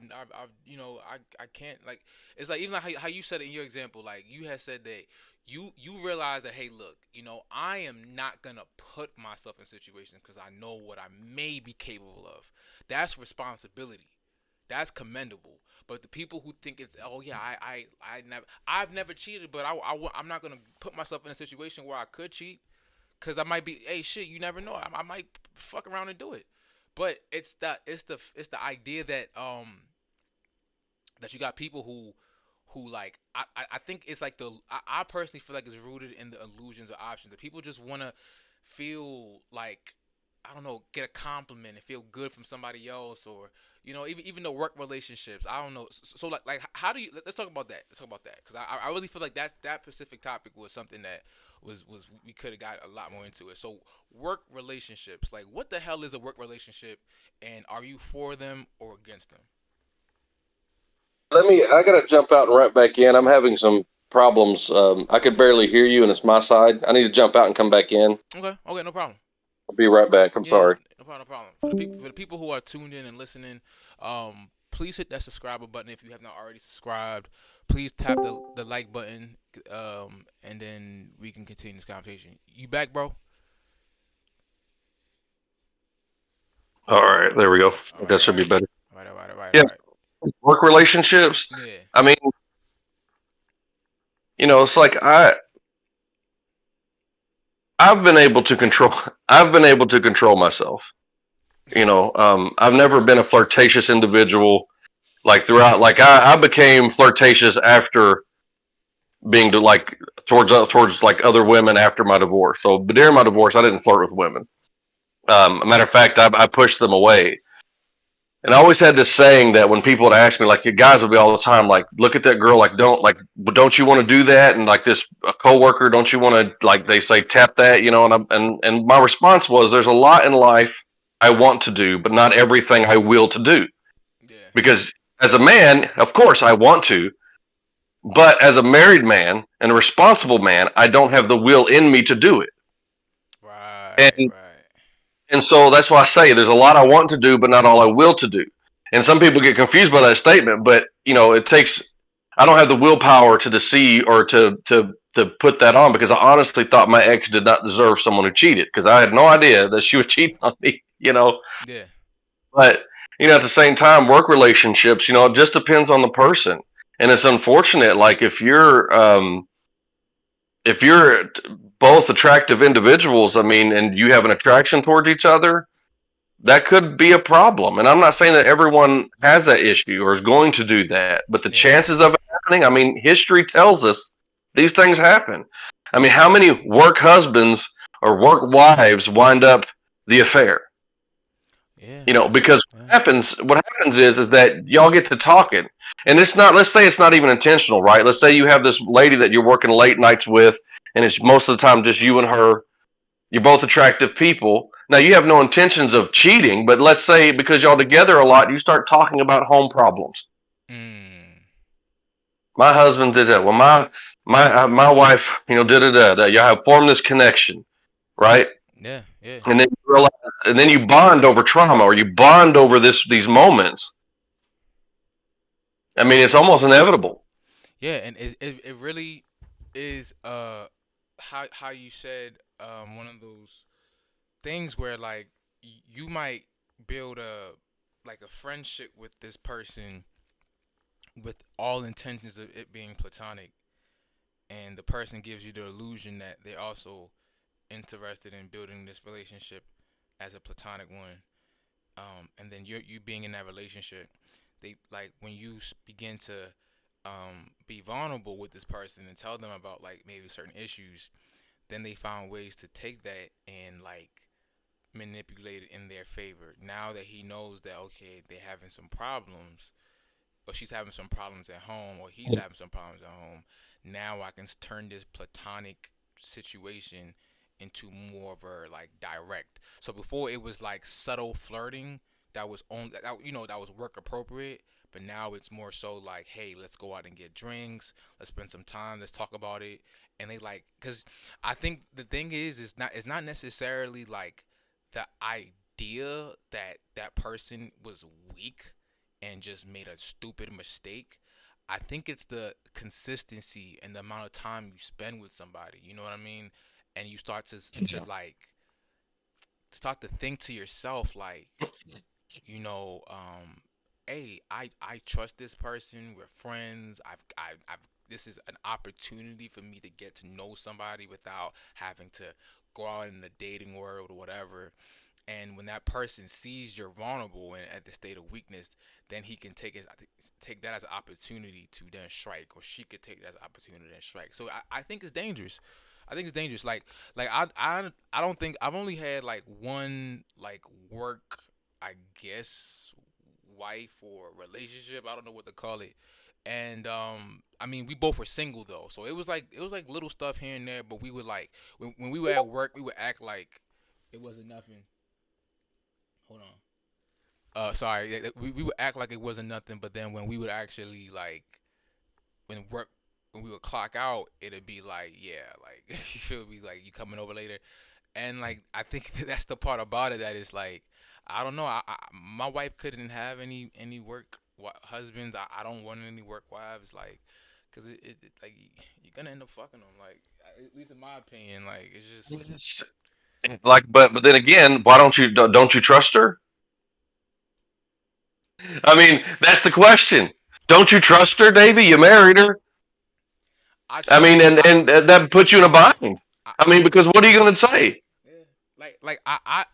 can't, like it's like even like how you said it in your example, like you had said that you realize that, hey, look, I am not gonna put myself in situations because I know what I may be capable of. That's responsibility. That's commendable. But the people who think it's, oh yeah, I've never cheated, but I'm not gonna put myself in a situation where I could cheat because I might be, hey, shit, you never know, I might fuck around and do it. But it's the idea that you got people who like I think it's like I personally feel like it's rooted in the illusions of options that people just want to feel like, I don't know, get a compliment and feel good from somebody else, or even the work relationships, I don't know. So like how do you, let's talk about that, because I really feel like that specific topic was something that was we could have got a lot more into it. So work relationships, like what the hell is a work relationship, and are you for them or against them? I gotta jump out and right back in. I'm having some problems. I could barely hear you, and it's my side. I need to jump out and come back in. Okay, no problem. I'll be right back. I'm Yeah, sorry. no problem, no problem. For the people who are tuned in and listening, please hit that subscriber button if you have not already subscribed. Please tap the like button, and then we can continue this conversation. You back, bro? All right, there we go. All right, That all should be right, better. all right, all right, all right, Yeah, all right. work relationships. Yeah, I mean, it's like I've been able to control. I've been able to control myself. I've never been a flirtatious individual. Like throughout, like I became flirtatious after being like towards like other women after my divorce. So, but during my divorce, I didn't flirt with women. A matter of fact, I pushed them away. And I always had this saying that when people would ask me, like, your guys would be all the time, like, look at that girl, like, don't you want to do that? And like this, a coworker, don't you want to, like, they say, tap that, and my response was, there's a lot in life I want to do, but not everything I will to do. yeah, Because as a man, of course, I want to, but as a married man and a responsible man, I don't have the will in me to do it. right, And right. and so that's why I say there's a lot I want to do, but not all I will to do. And some people get confused by that statement, but it takes. I don't have the willpower to deceive or to put that on because I honestly thought my ex did not deserve someone who cheated because I had no idea that she was cheating on me. Yeah. But at the same time, work relationships, it just depends on the person, and it's unfortunate. Like if you're both attractive individuals, I mean, and you have an attraction towards each other, that could be a problem. And I'm not saying that everyone has that issue or is going to do that, but the Yeah. chances of it happening, I mean, history tells us these things happen. I mean, how many work husbands or work wives wind up the affair? Yeah. Because Yeah. what happens is that y'all get to talking, and it's not. Let's say it's not even intentional, right? Let's say you have this lady that you're working late nights with, and it's most of the time just you and her. You're both attractive people. Now you have no intentions of cheating, but let's say because y'all together a lot, you start talking about home problems. Mm. My husband did that. Well, my wife, did it. Y'all have formed this connection, right? Yeah. Yeah. And then you realize, and then you bond over trauma, or you bond over these moments. I mean, it's almost inevitable. Yeah. And it really is how you said one of those things where like you might build a friendship with this person with all intentions of it being platonic, and the person gives you the illusion that they're also interested in building this relationship as a platonic one. And then you being in that relationship, they like when you begin to be vulnerable with this person and tell them about like maybe certain issues, then they found ways to take that and like manipulate it in their favor. Now that he knows that okay, they're having some problems, or she's having some problems at home, or he's having some problems at home. Now I can turn this platonic situation into more of a like direct. So before it was like subtle flirting that was on that was work appropriate, but now it's more so like, hey, let's go out and get drinks, let's spend some time, let's talk about it, and they like because I think the thing is it's not necessarily like the idea that that person was weak and just made a stupid mistake. I think it's the consistency and the amount of time you spend with somebody. You know what I mean? And you start to like start to think to yourself like, you know, hey, I trust this person. We're friends. I've this is an opportunity for me to get to know somebody without having to go out in the dating world or whatever. And when that person sees you're vulnerable and at the state of weakness, then he can take that as an opportunity to then strike, or she could take that as an opportunity to then strike. So I think it's dangerous. I think it's dangerous. Like I don't think I've only had like one like work, I guess, wife or relationship. I don't know what to call it. And I mean we both were single though, so it was like little stuff here and there. But we would like when we were at work, we would act like it wasn't nothing. Hold on. Sorry. We would act like it wasn't nothing, but then when we would actually like when work when we would clock out, it'd be like, yeah, like you feel me, like you coming over later, and like I think that's the part about it that is like I don't know. My wife couldn't have any work husbands. I don't want any work wives, like, cause it like you're gonna end up fucking them. Like at least in my opinion, like it's just It's like, but then again, why don't you trust her? I mean, that's the question. Don't you trust her, Davey? You married her. I I trust mean, and that puts you in a bind. I, I mean, because what are you going to say? yeah. Like I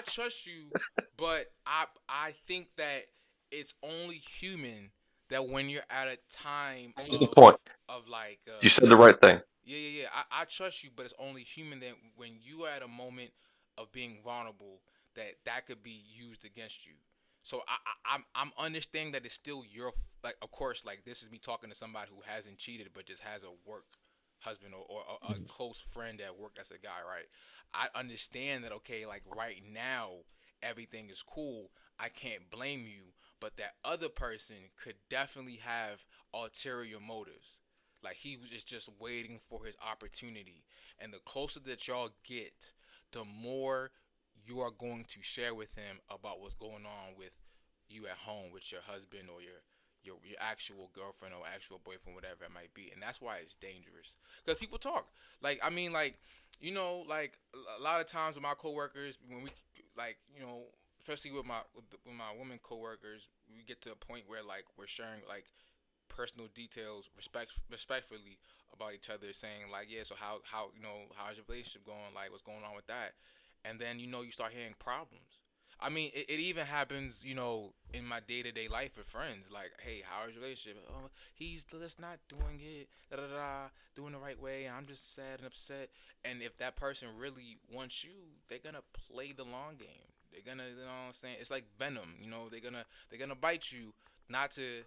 trust you, but I think that it's only human that when you're at a time Here's the point. of like You said the right thing. yeah. I trust you, but it's only human that when you are at a moment of being vulnerable, that could be used against you. So I'm understanding that it's still your like of course like this is me talking to somebody who hasn't cheated but just has a work husband or a close friend at work that's a guy, right? I understand that okay, like right now everything is cool. I can't blame you, but that other person could definitely have ulterior motives. Like he was just waiting for his opportunity. And the closer that y'all get, the more you are going to share with him about what's going on with you at home with your husband or your actual girlfriend or actual boyfriend, whatever it might be, and that's why it's dangerous. Because people talk, like I mean, like like a lot of times with my coworkers, when we like especially with my women coworkers, we get to a point where like we're sharing like personal details respectfully about each other, saying like, yeah, so how how's your relationship going, like what's going on with that, and then you start hearing problems. I mean, it even happens, in my day-to-day life with friends. Like, hey, how's your relationship? Oh, he's just not doing it, da da da, doing the right way. I'm just sad and upset. And if that person really wants you, they're gonna play the long game. They're gonna, you know what I'm saying? It's like venom. They're gonna bite you, not to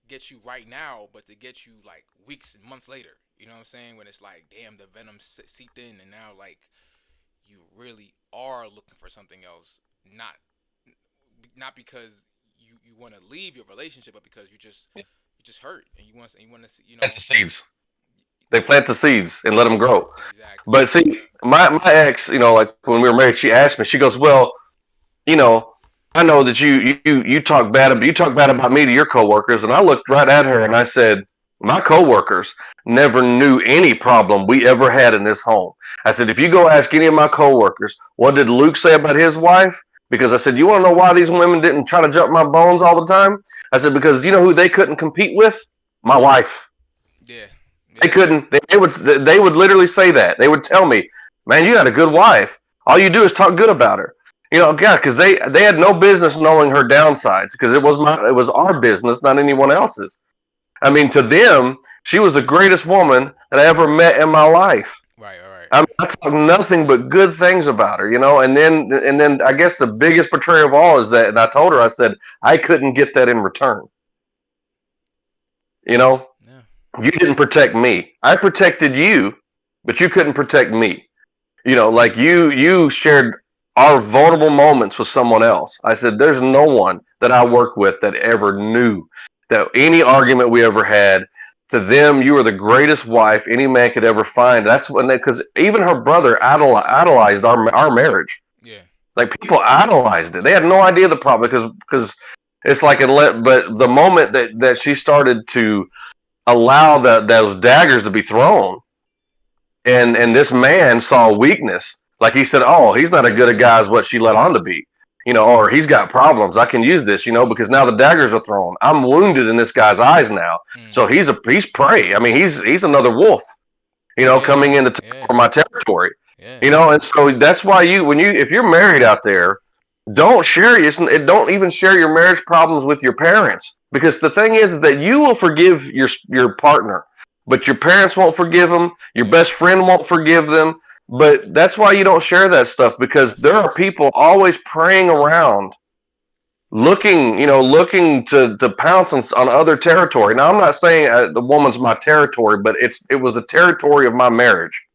get you right now, but to get you like weeks and months later. You know what I'm saying? When it's like, damn, the venom seeped in, and now like you really are looking for something else, not because you want to leave your relationship, but because you just hurt and you want to Plant the seeds. They this plant the seeds and let them grow. exactly. But see, Yeah. my ex, like when we were married, she asked me. She goes, "Well, you know, I know that you talk bad about me to your coworkers." And I looked right at her and I said, "My coworkers never knew any problem we ever had in this home." I said, "If you go ask any of my coworkers, what did Luke say about his wife?" Because I said, "You want to know why these women didn't try to jump my bones all the time?" I said, "Because you know who they couldn't compete with? My wife. Yeah. They Yeah. couldn't. They would literally say that. They would tell me, 'Man, you got a good wife. All you do is talk good about her.'" Yeah, because they had no business knowing her downsides because it was our business, not anyone else's. I mean, to them, she was the greatest woman that I ever met in my life. Right. All right. I talk nothing but good things about her, and then I guess the biggest betrayal of all is that, and I told her, I said, I couldn't get that in return. You know, Yeah. you didn't protect me. I protected you, but you couldn't protect me. Like you shared our vulnerable moments with someone else. I said, there's no one that I work with that ever knew that any argument we ever had, to them, you were the greatest wife any man could ever find. That's when because even her brother idolized our marriage. Yeah. Like people idolized it. They had no idea the problem because it's like but the moment that she started to allow those daggers to be thrown, and this man saw a weakness. Like he said, "Oh, he's not as good a guy as what she let on to be." Or he's got problems. I can use this, because now the daggers are thrown. I'm wounded in this guy's eyes now, so Mm-hmm. he's prey. I mean, he's another wolf, coming Yeah. into Yeah. my territory. Yeah. And so that's why if you're married out there, don't even share your marriage problems with your parents, because the thing is that you will forgive your partner, but your parents won't forgive them, your Yeah. best friend won't forgive them. But that's why you don't share that stuff, because That's there are facts. people always preying around, looking to pounce on other territory. Now, I'm not saying the woman's my territory, but it was the territory of my marriage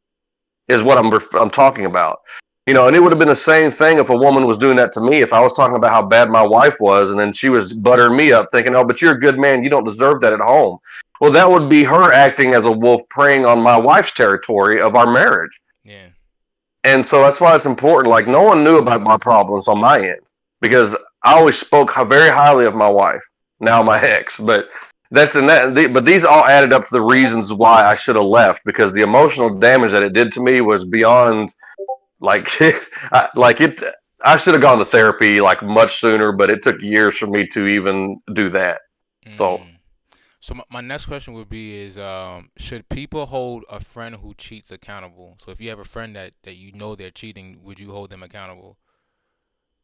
is what I'm talking about. And it would have been the same thing if a woman was doing that to me. If I was talking about how bad my wife was, and then she was buttering me up, thinking, "Oh, but you're a good man. You don't deserve that at home." Well, that would be her acting as a wolf preying on my wife's territory of our marriage. Yeah. And so that's why it's important. Like, no one knew about my problems on my end because I always spoke very highly of my wife, now my ex. But but these all added up to the reasons why I should have left, because the emotional damage that it did to me was beyond, like, like it. I should have gone to therapy like much sooner, but it took years for me to even do that. So Mm. So my next question would be is should people hold a friend who cheats accountable? So if you have a friend that they're cheating, would you hold them accountable?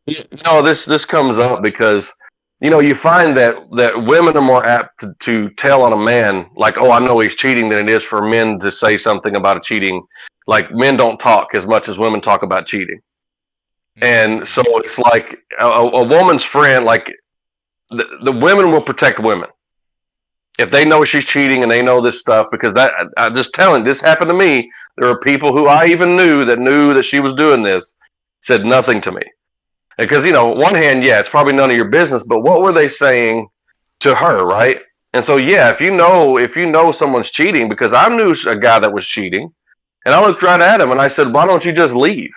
this comes up because you find that women are more apt to tell on a man, like, "Oh, I know he's cheating," than it is for men to say something about a cheating. Like, men don't talk as much as women talk about cheating. And so Mm. it's like a woman's friend, like the women will protect women if they know she's cheating and they know this stuff, because I'm just telling, this happened to me. There are people who I even knew that she was doing this, said nothing to me. Because, one hand, yeah, it's probably none of your business, but what were they saying to her, right? And so, yeah, if you know someone's cheating, because I knew a guy that was cheating, and I looked right at him and I said, "Why don't you just leave?"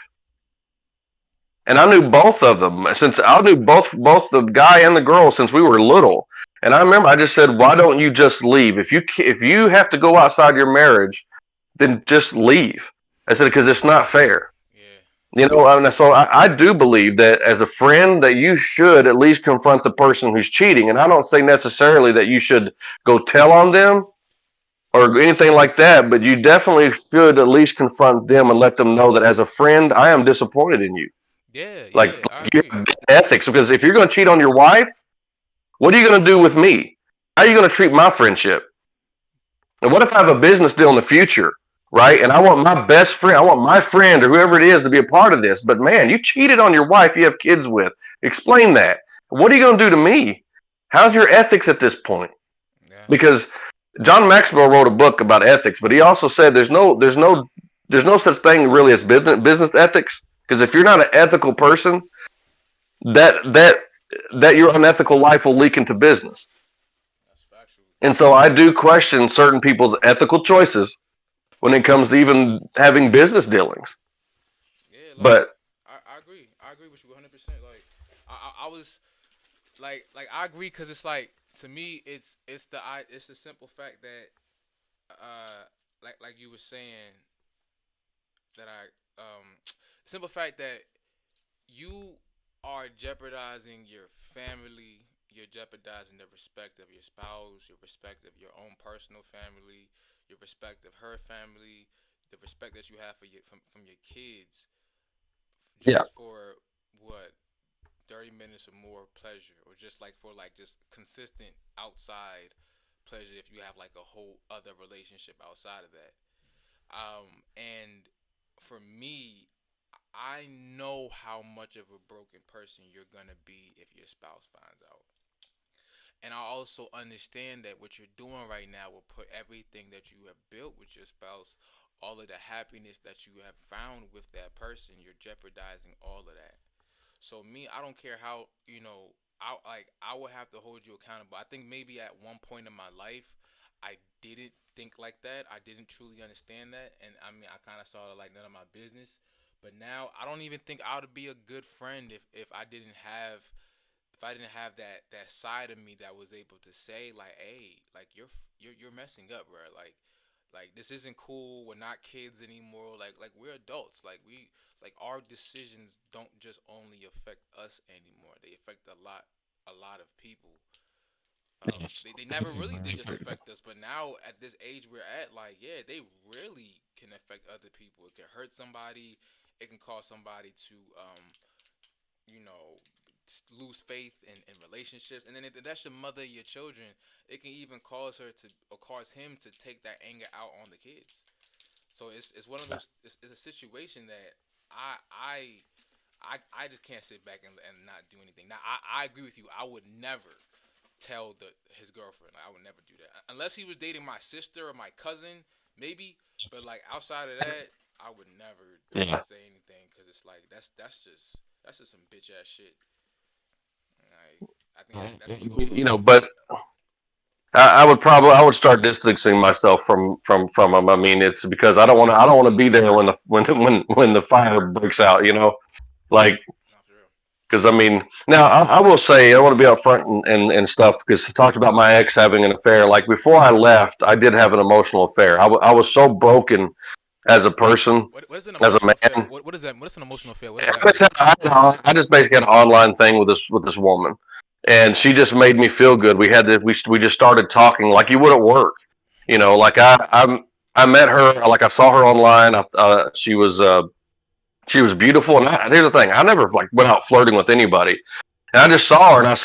And I knew both of them since I knew both the guy and the girl since we were little. And I remember I just said, "Why don't you just leave? If you have to go outside your marriage, then just leave." I said because it's not fair. Yeah. So I do believe that as a friend that you should at least confront the person who's cheating. And I don't say necessarily that you should go tell on them or anything like that, but you definitely should at least confront them and let them know that as a friend, I am disappointed in you. Yeah, Like, yeah, I you agree. have ethics because if you're going to cheat on your wife, what are you going to do with me? How are you going to treat my friendship? And what if I have a business deal in the future, right? And I want my best friend, I want my friend or whoever it is to be a part of this. But man, you cheated on your wife you have kids with. Explain that. What are you going to do to me? How's your ethics at this point? Yeah. Because John Maxwell wrote a book about ethics, but he also said there's no such thing really as business ethics. Because if you're not an ethical person, that that that your unethical life will leak into business. That's factual. And so I do question certain people's ethical choices when it comes to even having business dealings. Yeah, like But I agree. I agree with you 100%. Like I was I agree because it's like to me it's the simple fact that like you were saying that simple fact that you are jeopardizing your family, you're jeopardizing the respect of your spouse, your respect of your own personal family, your respect of her family, the respect that you have for from your kids, yeah, just for what 30 minutes or more of pleasure, or just like for like just consistent outside pleasure if you have like a whole other relationship outside of that. And for me, I know how much of a broken person you're gonna be if your spouse finds out. And I also understand that what you're doing right now will put everything that you have built with your spouse, all of the happiness that you have found with that person, you're jeopardizing all of that. So me, I don't care how, I will have to hold you accountable. I think maybe at one point in my life I didn't think like that. I didn't truly understand that, and I mean I kind of saw it like none of my business. But now I don't even think I would be a good friend if I didn't have that side of me that was able to say like, hey, like you're messing up, bro. Like this isn't cool. We're not kids anymore. Like we're adults. Like our decisions don't just only affect us anymore. They affect a lot of people. They never really did just affect us, but now at this age we're at, like yeah, they really can affect other people. It can hurt somebody. It can cause somebody to you know lose faith in relationships, and then if that's your mother, your children, it can even cause her to or cause him to take that anger out on the kids. So it's one of those. It's a situation that I I I just can't sit back and not do anything. Now I agree with you. I would never tell his girlfriend. Like, I would never do that unless he was dating my sister or my cousin, maybe. But like outside of that, I would never yeah, say anything because it's like that's just some bitch ass shit. I think that's when you go a little too but far. I would start distancing myself from them. I mean, it's because I don't want to be there when the fire breaks out. Like Not for real. because I mean, now I will say I want to be upfront and stuff because I talked about my ex having an affair. Like before I left, I did have an emotional affair. I was so broken as a person, What is an as a emotional affair? man. What is that? What is an emotional affair? What does I that mean? just basically had an online thing with this woman, and she just made me feel good. We just started talking like you would at work, Yeah. Like I met her, like I saw her online. She was beautiful, and here's the thing: I never like went out flirting with anybody. And I just saw her, and I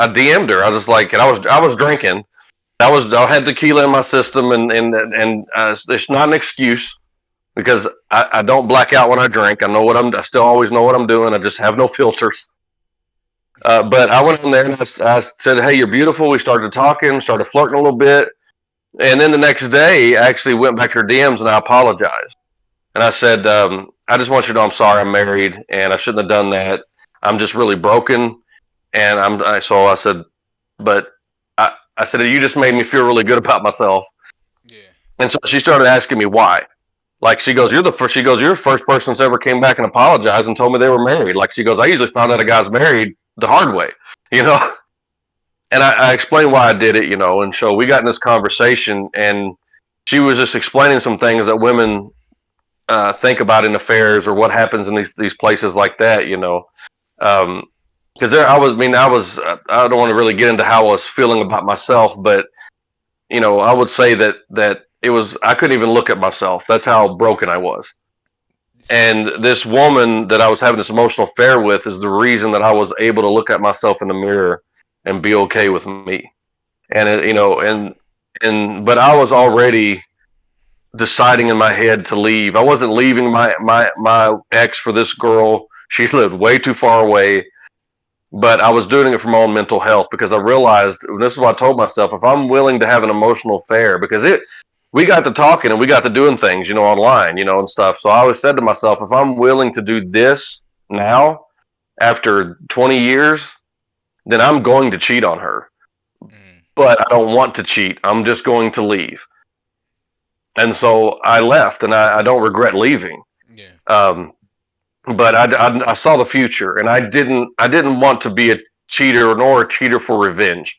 DM'd her. I was like, and I was drinking. I had tequila in my system, and it's not an excuse because I don't black out when I drink. I still always know what I'm doing. I just have no filters. But I went on there and I said, "Hey, you're beautiful." We started talking, started flirting a little bit, and then the next day, I actually went back to her DMs and I apologized. And I said, "I just want you to know I'm sorry. I'm married, and I shouldn't have done that. I'm just really broken." And so I said, "But I said you just made me feel really good about myself." Yeah. And so she started asking me why. Like she goes, you're the first. She goes, you're the first person that's ever came back and apologized and told me they were married. Like she goes, I usually found out a guy's married the hard way, you know. And I explained why I did it, you know. And so we got in this conversation, and she was just explaining some things that women think about in affairs or what happens in these places like that, you know. Because there, I was, I mean, I was, I don't want to really get into how I was feeling about myself, but you know, I would say that it was, I couldn't even look at myself. That's how broken I was. So And this woman that I was having this emotional affair with is the reason that I was able to look at myself in the mirror and be okay with me. And it, you know, but I was already deciding in my head to leave. I wasn't leaving my ex for this girl. She lived way too far away, but I was doing it for my own mental health because I realized, and this is what I told myself, if I'm willing to have an emotional affair, because we got to talking and we got to doing things, you know, online, you know, and stuff. So I always said to myself, if I'm willing to do this now after 20 years, then I'm going to cheat on her. mm, But I don't want to cheat. I'm just going to leave. And so I left, and I don't regret leaving. yeah, Um, but I saw the future, and I didn't want to be a cheater nor a cheater for revenge.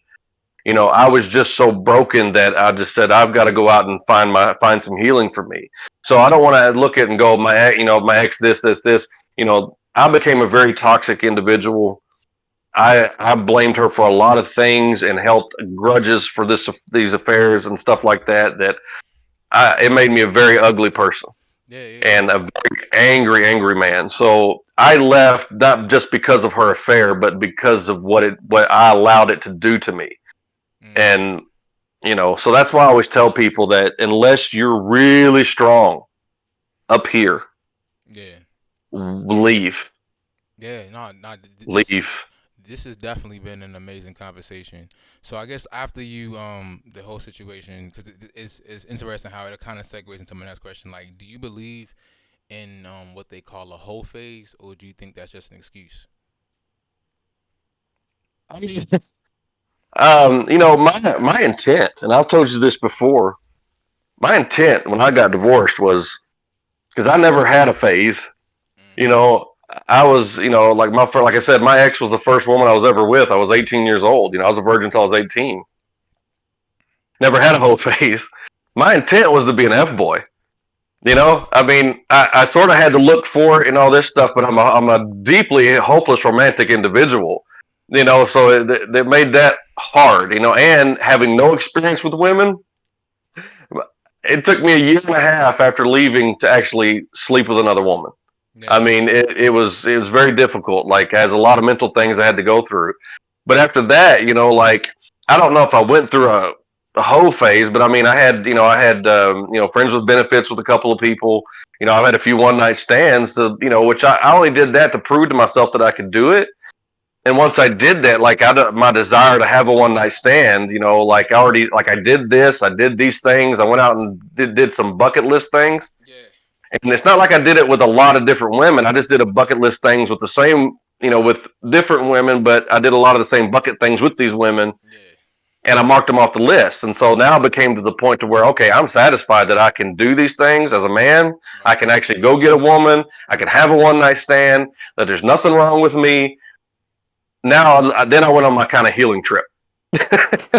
You know, I was just so broken that I just said I've got to go out and find some healing for me. So I don't want to look at it and go my ex this. You know, I became a very toxic individual. I blamed her for a lot of things and held grudges for these affairs and stuff like that. It made me a very ugly person yeah, yeah, and yeah. a very angry man. So I left not just because of her affair, but because of what I allowed it to do to me. Mm, And you know, so that's why I always tell people that unless you're really strong up here, yeah, leave, yeah. No, no. leave. This has definitely been an amazing conversation. So I guess after you the whole situation, because it's interesting how it kind of segues into my next question. Like, do you believe in what they call a whole phase, or do you think that's just an excuse? I mean, you know, my intent, and I've told you this before. My intent when I got divorced was because I never had a phase. You Mm-hmm. know, I was, you know, like I said, my ex was the first woman I was ever with. I was 18 years old. You know, I was a virgin until I was 18. Never had a whole phase. My intent was to be an F boy. You know, I mean, I sort of had to look for it and all this stuff, but I'm a deeply hopeless romantic individual. You know, so it made that hard. You know, and having no experience with women, it took me a year and a half after leaving to actually sleep with another woman. I Yeah. mean, it was very difficult. Like, has a lot of mental things I had to go through. But after that, you know, like I don't know if I went through a whole phase, but I mean, I had friends with benefits with a couple of people. You know, I've had a few one night stands. Which I only did that to prove to myself that I could do it. And once I did that, like my desire to have a one night stand, you know, like I did this, I did these things, I went out and did some bucket list things. Yeah. And it's not like I did it with a lot of different women. I just did a bucket list things with the same, you know, with different women, but I did a lot of the same bucket things with these women, Yeah. and I marked them off the list. And so now it became to the point to where, okay, I'm satisfied that I can do these things as a man. I Right. can actually go get a woman. I can have a one night stand. That there's nothing wrong with me. Now, then I went on my kind of healing trip.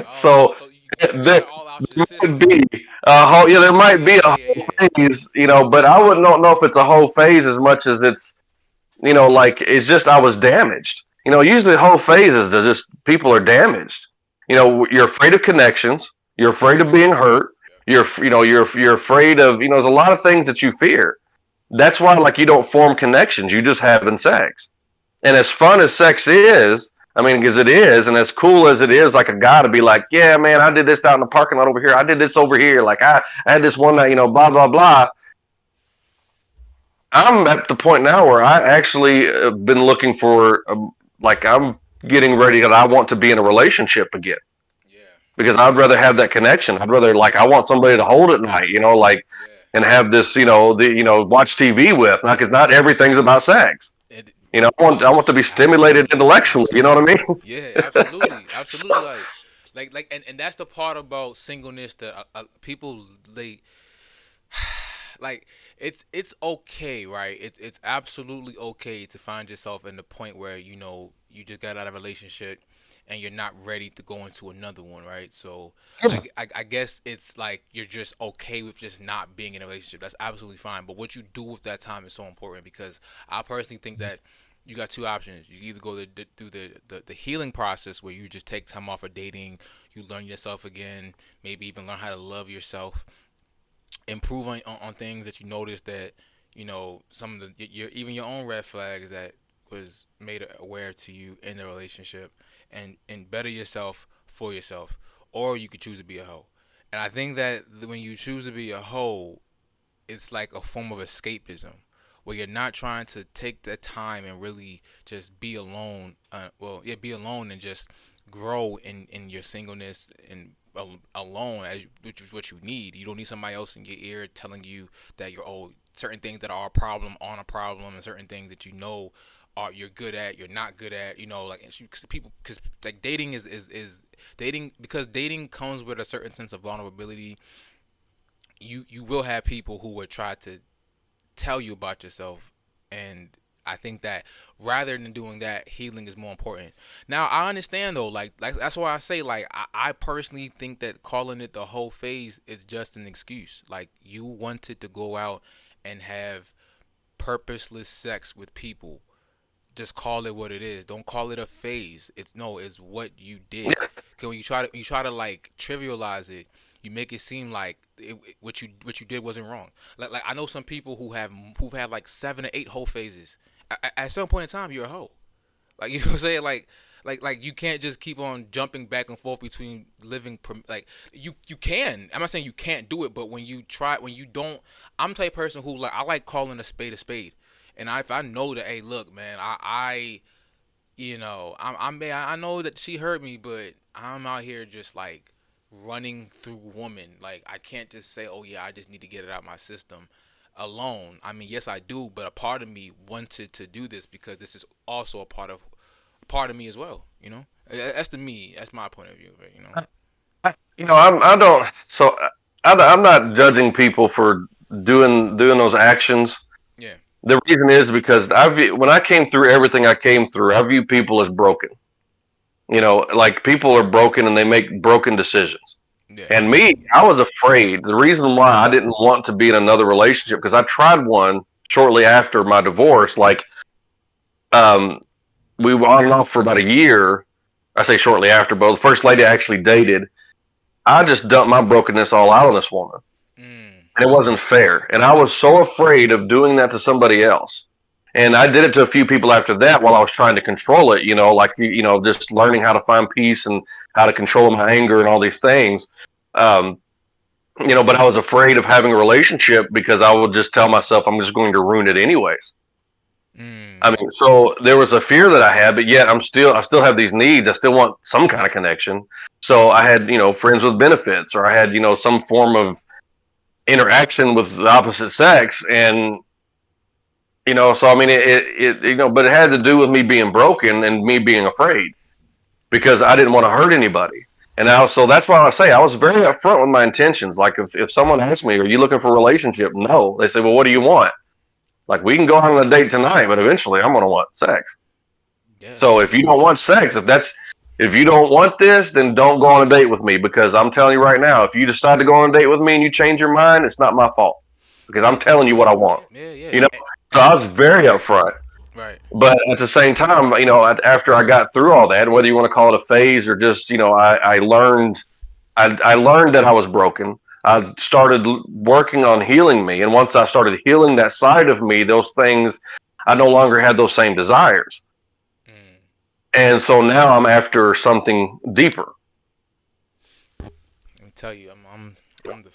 Oh, so So so you got there, it all out your there might system. be a whole, yeah, there might Yeah. be a Yeah. whole Yeah. phase, you know, but I wouldn't don't know if it's a whole phase as much as it's, you know, like it's just I was damaged. You know, usually the whole phases are just people are damaged. You Yeah. know, you're afraid of connections. You're afraid of being hurt. You're afraid of, you know, there's a lot of things that you fear. That's why, like, you don't form connections. You just having sex. And as fun as sex is, I mean, because it is, and as cool as it is, like a guy to be like, yeah, man, I did this out in the parking lot over here. I did this over here. Like I had this one night, you know, blah blah blah. I'm at the point now where I actually been looking for, like, I'm getting ready that I want to be in a relationship again Yeah. because I'd rather have that connection. I'd rather, like, I want somebody to hold at night, you know, like, Yeah. and have this, you know, watch TV with, because not everything's about sex. It, You know, I want to be stimulated absolutely, intellectually. You know what I absolutely. mean? Yeah, absolutely, absolutely. So, And that's the part about singleness that people they like it's okay, right? It's absolutely okay to find yourself in the point where you just got out of a relationship and you're not ready to go into another one, right? So I guess it's like you're just okay with just not being in a relationship. That's absolutely fine. But what you do with that time is so important because I personally think that you got two options. You either go through the healing process where you just take time off of dating, you learn yourself again, maybe even learn how to love yourself, improve on things that you notice that some of even your own red flags that was made aware to you in the relationship, and better yourself for yourself. Or you could choose to be a hoe. And I think that when you choose to be a hoe, it's like a form of escapism where you're not trying to take the time and really just be alone. Be alone and just grow in your singleness and alone, which is what you need. You don't need somebody else in your ear telling you that certain things that are a problem on a problem, and certain things that are you're good at, you're not good at. Like, cause people, because like dating is dating, because dating comes with a certain sense of vulnerability. You will have people who will try to tell you about yourself, and I think that rather than doing that, healing is more important. Now I understand though, like that's why I say, like, I personally think that calling it the whole phase is just an excuse. Like, you wanted to go out and have purposeless sex with people, just call it what it is. Don't call it a phase. It's what you did. 'Cause when you try to like trivialize it, you make it seem like what you did wasn't wrong. Like I know some people who've had like 7 or 8 whole phases. At some point in time, you're a hoe. Like, you know what I'm saying? Like you can't just keep on jumping back and forth between like you can. I'm not saying you can't do it, but when you don't, I'm the type of person who, like, I like calling a spade. And if I know that, hey, look, man, I know that she hurt me, but I'm out here just like running through women. Like, I can't just say, oh yeah, I just need to get it out my system alone. I mean, yes, I do, but a part of me wanted to do this because this is also a part of me as well. That's my point of view of it. I don't. So I'm not judging people for doing those actions. Yeah. The reason is because when I came through everything I came through, I view people as broken. Like, people are broken and they make broken decisions. Yeah. And me, I was afraid. The reason why I didn't want to be in another relationship, because I tried one shortly after my divorce. Like, um, we were on and off for about a year. I say shortly after, but the first lady I actually dated, I just dumped my brokenness all out on this woman, Mm. and it wasn't fair. And I was so afraid of doing that to somebody else. And I did it to a few people after that while I was trying to control it, like, just learning how to find peace and how to control my anger and all these things. Um, but I was afraid of having a relationship because I would just tell myself I'm just going to ruin it anyways. I Mm. mean, so there was a fear that I had, but yet I still have these needs. I still want some kind of connection. So I had, friends with benefits, or I had, some form of interaction with the opposite sex. And, so I mean, but it had to do with me being broken and me being afraid because I didn't want to hurt anybody. And so that's why I say I was very upfront with my intentions. Like, if someone asks me, "Are you looking for a relationship?" No. They say, "Well, what do you want?" Like, we can go on a date tonight, but eventually I'm gonna want sex. Yeah. So if you don't want sex, if you don't want this, then don't go on a date with me, because I'm telling you right now, if you decide to go on a date with me and you change your mind, it's not my fault, because I'm Yeah. telling you what I want. Yeah. Yeah. You know. So I was very upfront. Right. But at the same time, after I got through all that, whether you want to call it a phase or just, I learned, I learned that I was broken. I started working on healing me, and once I started healing that side of me, those things, I no longer had those same desires, Mm. and so now I'm after something deeper. Let me tell you, I'm the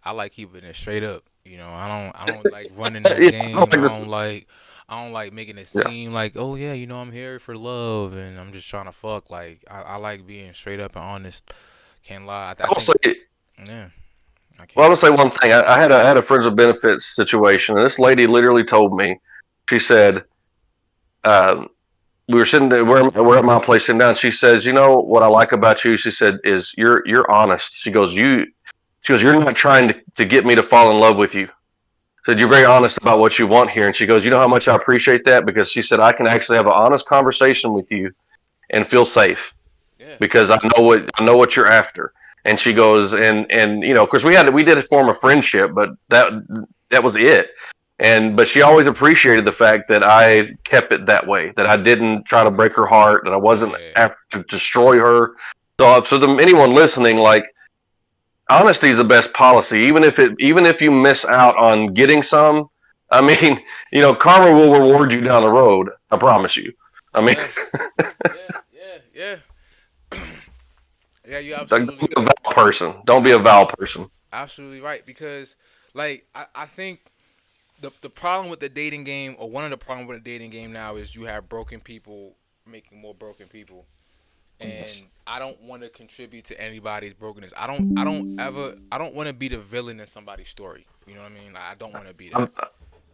I like keeping it straight up. I don't like running no Yeah, I don't games. like this. I don't like making it Yeah, seem like, oh yeah, I'm here for love and I'm just trying to fuck. Like, I like being straight up and honest. Can't lie. I I will think, say. yeah, I Well, I will can't. say one thing. I had a friends with benefits situation, and this lady literally told me. She said, uh, we were sitting there, we're at my place sitting down. She says, "You know what I like about you?" She said, "Is you're honest." She goes, "You're not trying to get me to fall in love with you." Said, you're very honest about what you want here. And she goes, you know how much I appreciate that? Because she said, I can actually have an honest conversation with you and feel safe Yeah. because I know what you're after. And she goes, and you know, of course we did form a friendship, but that was it. And but she always appreciated the fact that I kept it that way, that I didn't try to break her heart, that I wasn't Yeah. after to destroy her. So to anyone listening, like honesty is the best policy, even if you miss out on getting some. I mean, you know, karma will reward you down the road. I promise you. I mean, Yeah. Yeah. Yeah. Yeah. Yeah. You don't be absolutely a Val person. Don't be a abs- Val person. absolutely right because like I think the problem with the dating game, or one of the problems with the dating game now, is you have broken people making more broken people, and I don't want to contribute to anybody's brokenness. I don't want to be the villain in somebody's story. You know what I mean? Like, I don't want to be that. I'm,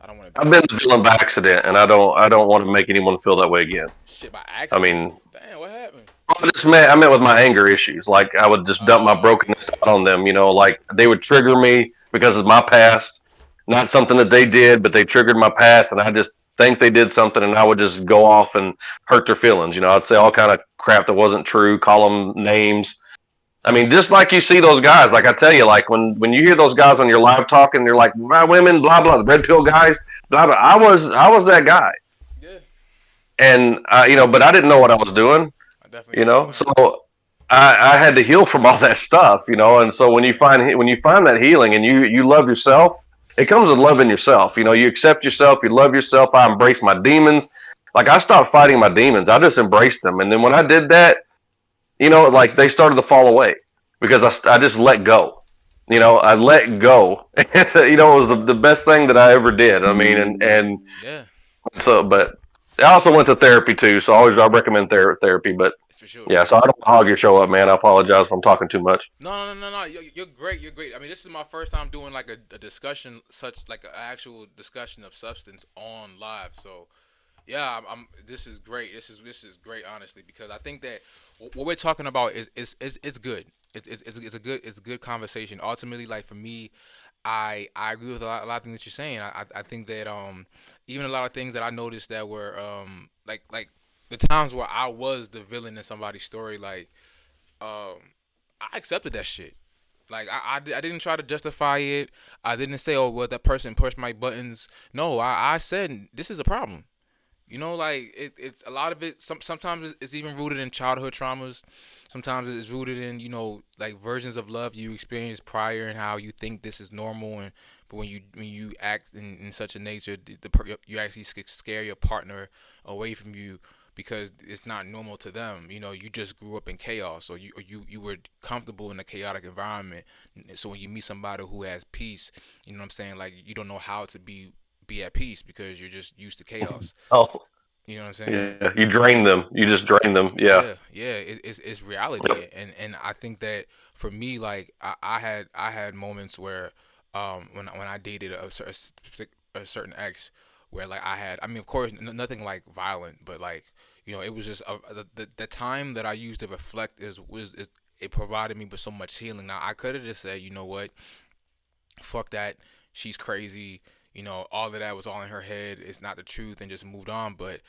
I don't want to be I've that. been the villain by accident, and I don't want to make anyone feel that way again. Shit by I accident. mean, Damn, what happened? I met with my anger issues. Like I would just dump my Oh brokenness yeah. out on them. You know, like they would trigger me because of my past, not something that they did, but they triggered my past, and I just think they did something, and I would just go off and hurt their feelings. You know, I'd say all kind of crap that wasn't true, call them names. I mean, just like you see those guys, like I tell you, like when you hear those guys on your live talking, they're like, my women, blah blah, the red pill guys, blah blah. I was that guy, Yeah. and you know, but I didn't know what I was doing, I definitely you know. understand. So I had to heal from all that stuff, you know. And so when you find that healing and you love yourself, it comes with loving yourself. You know, you accept yourself, you love yourself. I embrace my demons. Like I stopped fighting my demons. I just embraced them. And then when I did that, you know, like they started to fall away because I just let go. You know, I let go. You know, it was the best thing that I ever did. I mean, and Yeah, so, but I also went to therapy too. So I recommend therapy. But for sure. yeah, so I don't hog your show up, man. I apologize if I'm talking too much. No. You're great. You're great. I mean, this is my first time doing like a discussion, such like an actual discussion of substance on live. So, yeah, this is great. This is great, honestly, because I think that what we're talking about is it's good. It's a good conversation. Ultimately, like for me, I agree with a lot of things that you're saying. I think that even a lot of things that I noticed that were like the times where I was the villain in somebody's story, like um I accepted that shit. Like I didn't try to justify it. I didn't say, oh well, that person pushed my buttons. No, I said this is a problem. You know, like it's a lot of it. Sometimes it's even rooted in childhood traumas. Sometimes it's rooted in like versions of love you experienced prior and how you think this is normal. And but when you act in such a nature, you actually scare your partner away from you because it's not normal to them. You know, you just grew up in chaos, or you were comfortable in a chaotic environment. So when you meet somebody who has peace, you know what I'm saying? Like you don't know how to be at peace because you're just used to chaos. Oh, You know what I'm saying? yeah. You drain them. You just drain them. Yeah. Yeah. It's reality, Yep. and I think that for me, like I had moments where when I dated a certain ex where like I mean of course nothing like violent, but like it was just the time that I used to reflect is it provided me with so much healing. Now I could have just said, you know what, fuck that, she's crazy, all of that was all in her head, it's not the truth, and just moved on. But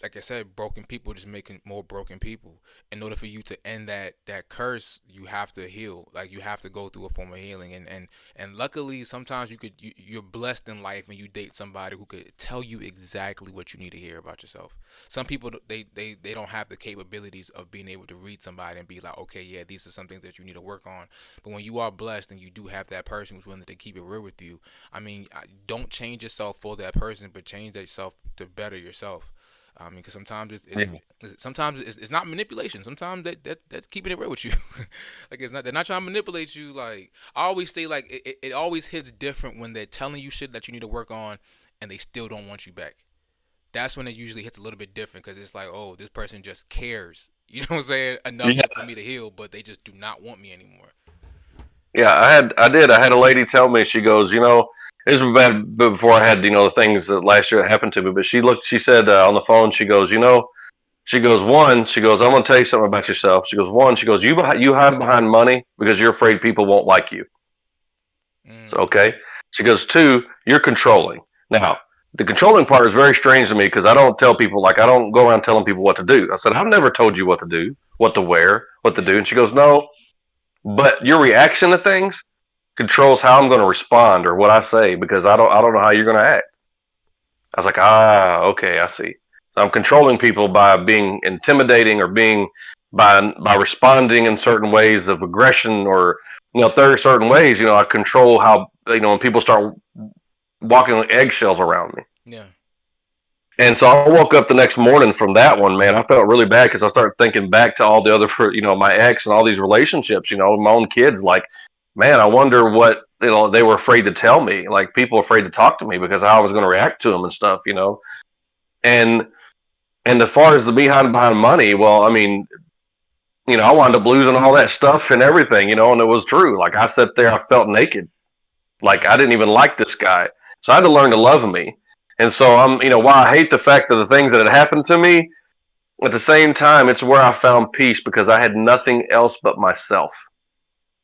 like I said, broken people just making more broken people. In order for you to end that curse, you have to heal. Like you have to go through a form of healing, and luckily sometimes you're blessed in life when you date somebody who could tell you exactly what you need to hear about yourself. Some people they don't have the capabilities of being able to read somebody and be like, okay, yeah, these are some things that you need to work on. But when you are blessed and you do have that person who's willing to keep it real with you, I mean, don't change yourself for that person, but change yourself to better yourself. I mean, because sometimes Yeah. it's not manipulation. Sometimes that's keeping it real with you. Like it's not, they're not trying to manipulate you. Like I always say, like it always hits different when they're telling you shit that you need to work on, and they still don't want you back. That's when it usually hits a little bit different because it's like, oh, this person just cares. You know what I'm saying? Enough Yeah. for me to heal, but they just do not want me anymore. Yeah. I had a lady tell me, she goes, you know, this was bad before I had, you know, the things that last year that happened to me, but she said on the phone, she goes, you know, she goes, I'm going to tell you something about yourself. She goes, one, she goes, you hide behind money because you're afraid people won't like you. So, Mm, okay. She goes, 2, you're controlling. Now, the controlling part is very strange to me because I don't tell people, like, I don't go around telling people what to do. I said, I've never told you what to do, what to wear, what to Yeah. do. And she goes, no, but your reaction to things controls how I'm going to respond or what I say because I don't know how you're going to act. I was like, okay, I see. I'm controlling people by being intimidating or being by responding in certain ways of aggression or there are certain ways. I control how when people start walking on eggshells around me. Yeah. And so I woke up the next morning from that one, man. I felt really bad because I started thinking back to all the other, my ex and all these relationships, my own kids. Like, man, I wonder what, they were afraid to tell me. Like, people afraid to talk to me because how I was going to react to them and stuff. And, and as far as the behind money, well, I mean, I wound up losing all that stuff and everything, and it was true. Like, I sat there, I felt naked. Like, I didn't even like this guy. So I had to learn to love me. And so while I hate the fact of the things that had happened to me, at the same time, it's where I found peace because I had nothing else but myself.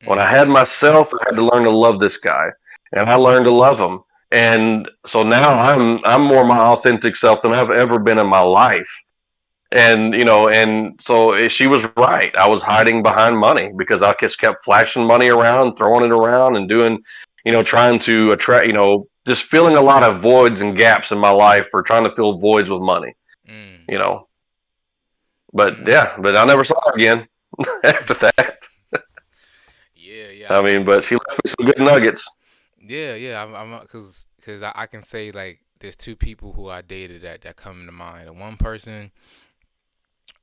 When I had myself, I had to learn to love this guy, and I learned to love him. And so now I'm more my authentic self than I've ever been in my life. And so she was right. I was hiding behind money because I just kept flashing money around, throwing it around, and doing, trying to attract, just filling a lot of voids and gaps in my life or trying to fill voids with money, Mm. you know. But Mm. yeah, but I never saw her again after that. Yeah, yeah, I mean, but she left me some good nuggets. yeah. I'm because I can say like there's two people who I dated that come to mind. And one person,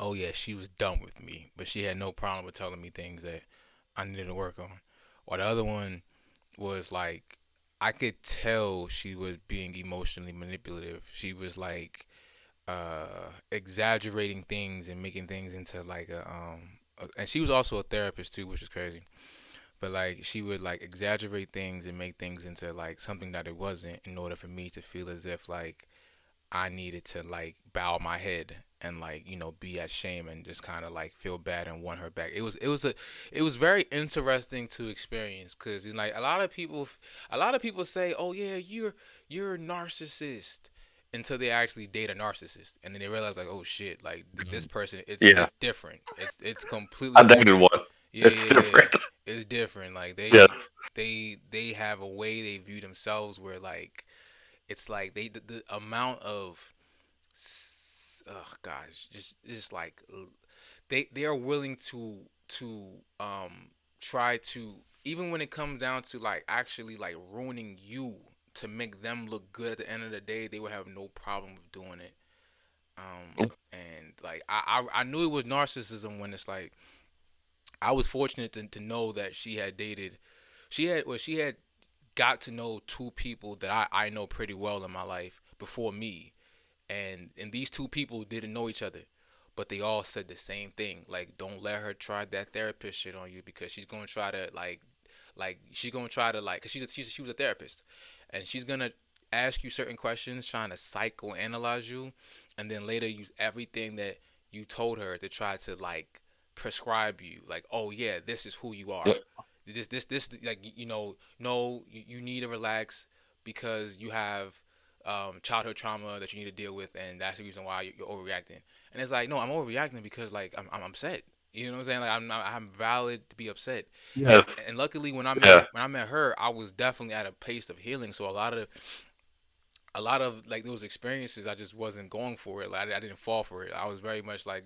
oh yeah, she was done with me, but she had no problem with telling me things that I needed to work on. Or the other one was like I could tell she was being emotionally manipulative. She was like exaggerating things and making things into like and she was also a therapist too, which is crazy. But like she would like exaggerate things and make things into like something that it wasn't in order for me to feel as if like I needed to like bow my head and like be at shame and just kind of like feel bad and want her back. It was very interesting to experience because like a lot of people say, oh yeah, you're a narcissist until they actually date a narcissist and then they realize like, oh shit, like this person, it's Yeah, it's different, it's I completely dated different. one. Yeah, It's yeah, yeah, yeah. different. It's different. Like Yes. they have a way they view themselves where like it's like the amount of oh gosh, just like they are willing to try to, even when it comes down to like actually like ruining you to make them look good at the end of the day, they would have no problem with doing it. And like I knew it was narcissism when it's like I was fortunate to know that she had got to know two people that I know pretty well in my life before me, and these two people didn't know each other, but they all said the same thing, like don't let her try that therapist shit on you because she's gonna try to like she's gonna try to like, cause she was a therapist, and she's gonna ask you certain questions trying to psychoanalyze you, and then later use everything that you told her to try to like prescribe you like, oh yeah, this is who you are, Yep. this like no, you need to relax because you have childhood trauma that you need to deal with, and that's the reason why you're overreacting. And it's like, no, I'm overreacting because like I'm upset. You know what I'm saying? Like I'm valid to be upset. And Yes. and luckily Yeah. when I met her, I was definitely at a pace of healing. So a lot of like those experiences, I just wasn't going for it. Like I didn't fall for it. I was very much like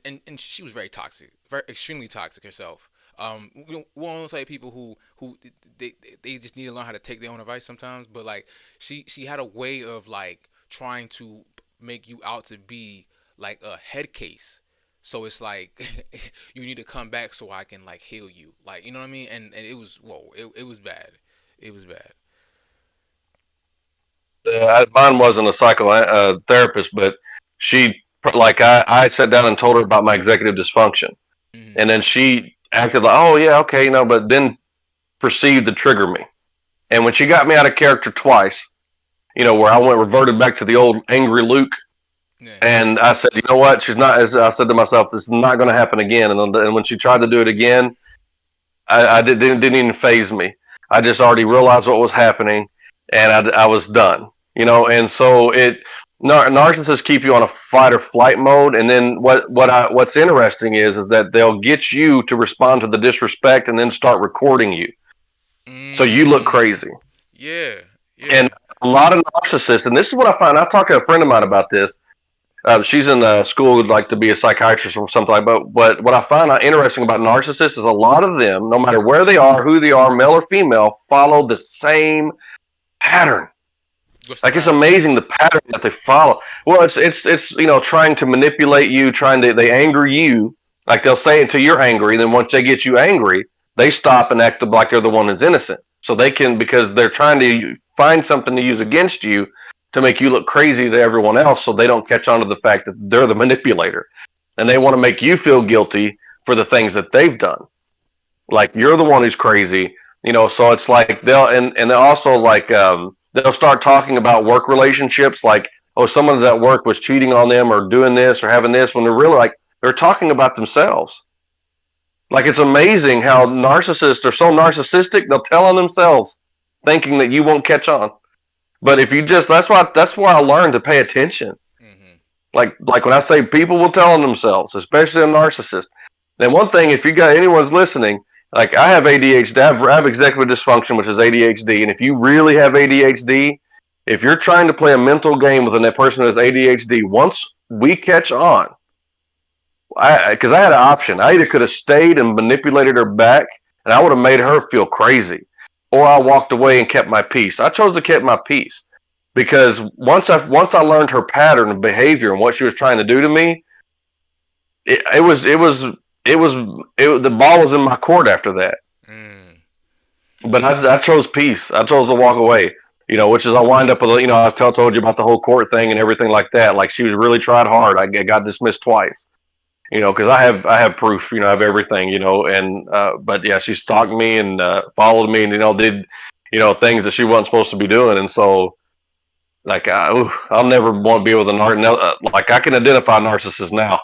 and she was very toxic, very extremely toxic herself. We don't say people who they just need to learn how to take their own advice sometimes. But like she had a way of like trying to make you out to be like a head case. So it's like you need to come back so I can like heal you. Like, you know what I mean? And it was, whoa, it was bad. It was bad. Mine wasn't a psycho therapist, but she like I sat down and told her about my executive dysfunction, Hmm. and then she acted like, oh yeah, okay, but then proceeded to trigger me. And when she got me out of character twice, where I went reverted back to the old angry Luke, Yeah. and I said, you know what? She's not. As I said to myself, this is not going to happen again. And when she tried to do it again, I didn't even phase me. I just already realized what was happening, and I was done. And so narcissists keep you on a fight or flight mode, and then what's interesting is that they'll get you to respond to the disrespect and then start recording you, so you look Mm. crazy. Yeah. And Yeah. a lot of narcissists, and this is what I find. I talked to a friend of mine about this. She's in school, would like to be a psychiatrist or something like. But what I find interesting about narcissists is a lot of them, no matter where they are, who they are, male or female, follow the same pattern. What's the Like, it's pattern? amazing the pattern that they follow. Well, it's trying to manipulate you, they anger you. Like, they'll say it until you're angry. Then once they get you angry, they stop and act like they're the one that's innocent. So they can, because they're trying to find something to use against you to make you look crazy to everyone else, so they don't catch on to the fact that they're the manipulator, and they want to make you feel guilty for the things that they've done. Like, you're the one who's crazy. So it's like they'll also, like, they'll start talking about work relationships, like, oh, someone's at work was cheating on them or doing this or having this, when they're really, like, they're talking about themselves. Like, it's amazing how narcissists are so narcissistic, they'll tell on themselves, thinking that you won't catch on. But if you just, that's why I learned to pay attention. Mm-hmm. Like when I say people will tell on themselves, especially a narcissist. Then one thing, if you got anyone's listening, like, I have ADHD, I have executive dysfunction, which is ADHD, and if you really have ADHD, if you're trying to play a mental game with a person who has ADHD, once we catch on, because I had an option. I either could have stayed and manipulated her back, and I would have made her feel crazy, or I walked away and kept my peace. I chose to keep my peace because once I learned her pattern of behavior and what she was trying to do to me, the ball was in my court after that. Mm. But I chose peace. I chose to walk away. Which is, I wind up with, I told you about the whole court thing and everything like that. Like, she was really tried hard. I got dismissed twice. Because I have proof. I have everything. And but yeah, she stalked me and followed me, and did things that she wasn't supposed to be doing. And so, like, I'll never want to be with a like, I can identify narcissists now.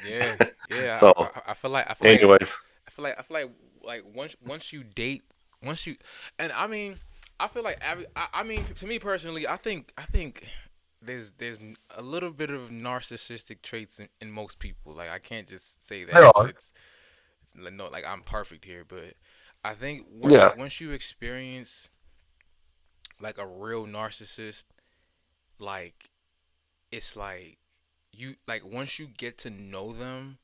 Yeah. Yeah. So, I feel like anyways, once you date, once you, and I mean, I feel like I mean, to me personally, I think there's a little bit of narcissistic traits in most people. Like, I can't just say that there are. it's no, like, I'm perfect here, but I think Yeah, once you experience like a real narcissist, like, it's like you, like, once you get to know them,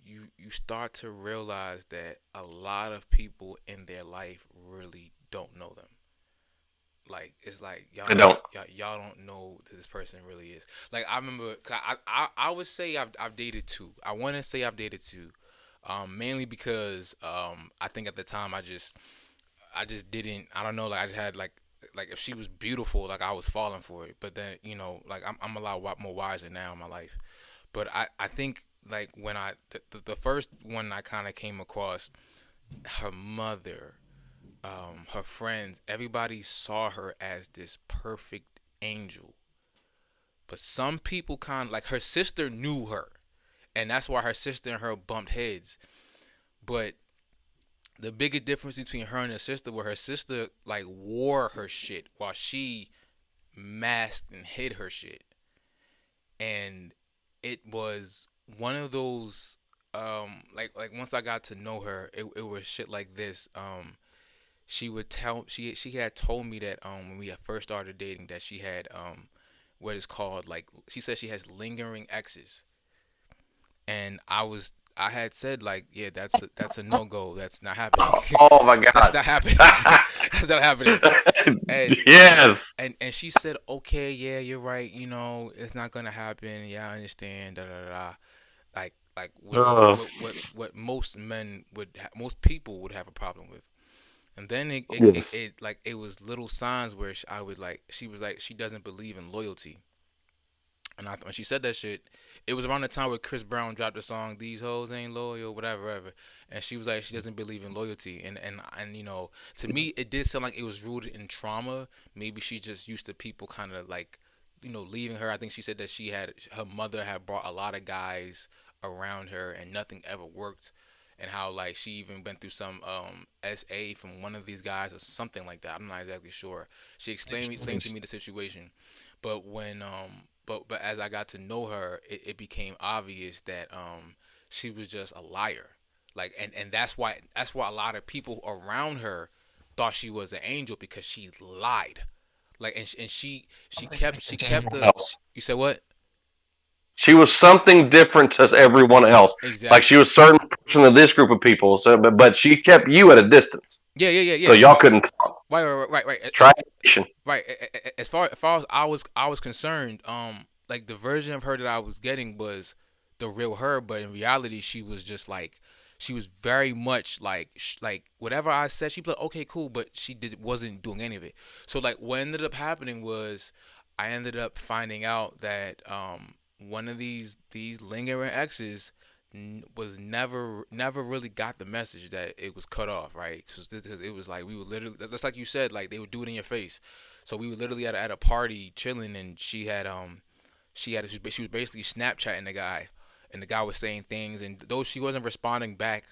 you start to realize that a lot of people in their life really don't know them. Like, it's like I don't. y'all don't know who this person really is. Like, I remember, 'cause I would say I've dated two. I want to say I've dated two, mainly because I think at the time I just didn't, I don't know, like, I just had like if she was beautiful, like, I was falling for it. But then, like, I'm a lot more wiser now in my life. But I think, like, when the first one I kind of came across, her mother, her friends, everybody saw her as this perfect angel. But some people kind of, like, her sister knew her, and that's why her sister and her bumped heads. But the biggest difference between her and her sister was her sister, like, wore her shit while she masked and hid her shit. And it was one of those, like, once I got to know her, it was shit like this. She would tell, she had told me that when we had first started dating, that she had what is called, like, she said she has lingering exes. And I had said, like, yeah, that's a no go. That's not happening. Oh my That's god. not happening. That's not happening. And Yes. and she said, okay, yeah, you're right. It's not gonna happen. Yeah, I understand. Da da da. Like Oh, what most men most people would have a problem with. And then yes. like, it was little signs where I would, like, she was like, she doesn't believe in loyalty. And when she said that shit, it was around the time where Chris Brown dropped the song "These Hoes Ain't Loyal," whatever, whatever. And she was like, she doesn't believe in loyalty. And to me, it did sound like it was rooted in trauma. Maybe she just used to people kind of, like, leaving her. I think she said that her mother had brought a lot of guys around her, and nothing ever worked. and how like she even been through some SA from one of these guys or something like that. I'm not exactly sure. She explained to me the situation, but when but as I got to know her, it became obvious that she was just a liar. Like and that's why a lot of people around her thought she was an angel because she lied. Like and she kept the. Else. You said what? She was something different to everyone else. Like she Exactly. was a certain person of this group of people. So, but she kept you at a distance, Yeah. so y'all couldn't talk. Right. Triangulation. Right. As far as I was concerned, like the version of her that I was getting was the real her, but in reality, she was just like she was very much like like whatever I said, she'd be like, okay, cool, but she wasn't doing any of it. So like what ended up happening was I ended up finding out that one of these lingering exes was never really got the message that it was cut off, right? Because it was like we were literally just like you said, like they would do it in your face. So we were literally at a party chilling, and she was basically Snapchatting the guy, and the guy was saying things, and though she wasn't responding back,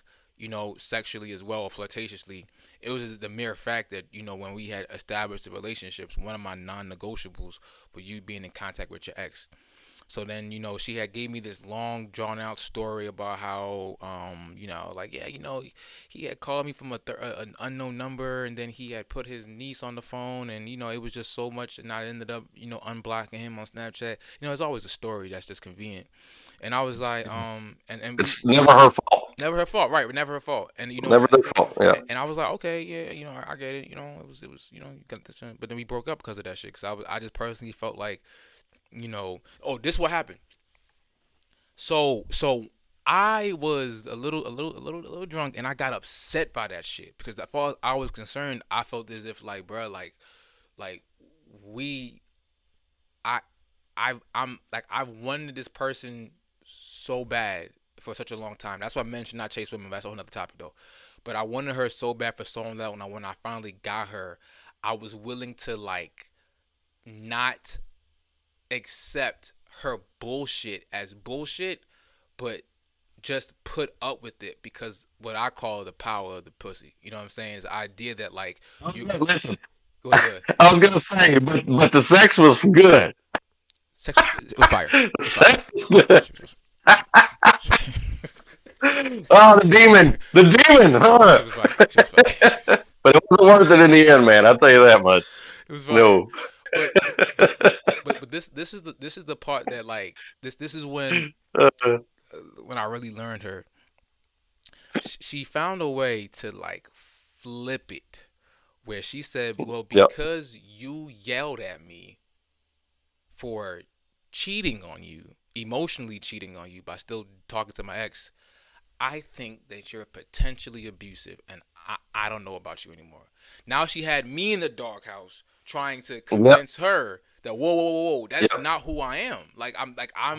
sexually as well or flirtatiously, it was the mere fact that when we had established the relationships, one of my non-negotiables was you being in contact with your ex. So then, she had gave me this long drawn out story about how, like, yeah, he had called me from an unknown number, and then he had put his niece on the phone, and it was just so much, and I ended up, unblocking him on Snapchat. It's always a story that's just convenient. And I was like, and we It's never her fault. never her fault, right? Never her fault. And Never their fault. Yeah. and I was like, okay, yeah, I get it. It was, you got the, but then we broke up because of that shit. Because I just personally felt like, oh, this what happened. So I was a little drunk, and I got upset by that shit because as far as I was concerned, I felt as if like, bro, like we, I, I'm like I've wanted this person so bad for such a long time. That's why I mentioned not chase women. But that's a whole nother topic though. But I wanted her so bad for so long that when I finally got her, I was willing to like not accept her bullshit as bullshit, but just put up with it because what I call the power of the pussy. You know what I'm saying? Is the idea that like you Listen, go ahead. I was gonna say, but the sex was good. Sex was fire. The It was fire. sex was good. She was, Oh, the she, demon, the demon. she Huh? was fire. She was fire. But it wasn't worth it in the end, man. I'll tell you that much. It was fire. No. But but this is the part that like this is Uh, when I really learned her. She found a way to like flip it where she said, "Well, yep. because you yelled at me for cheating on you, emotionally cheating on you by still talking to my ex, I think that you're potentially abusive, and I don't know about you anymore." Now she had me in the doghouse trying to Yep. convince her that whoa, that's Yep. not who I am. Like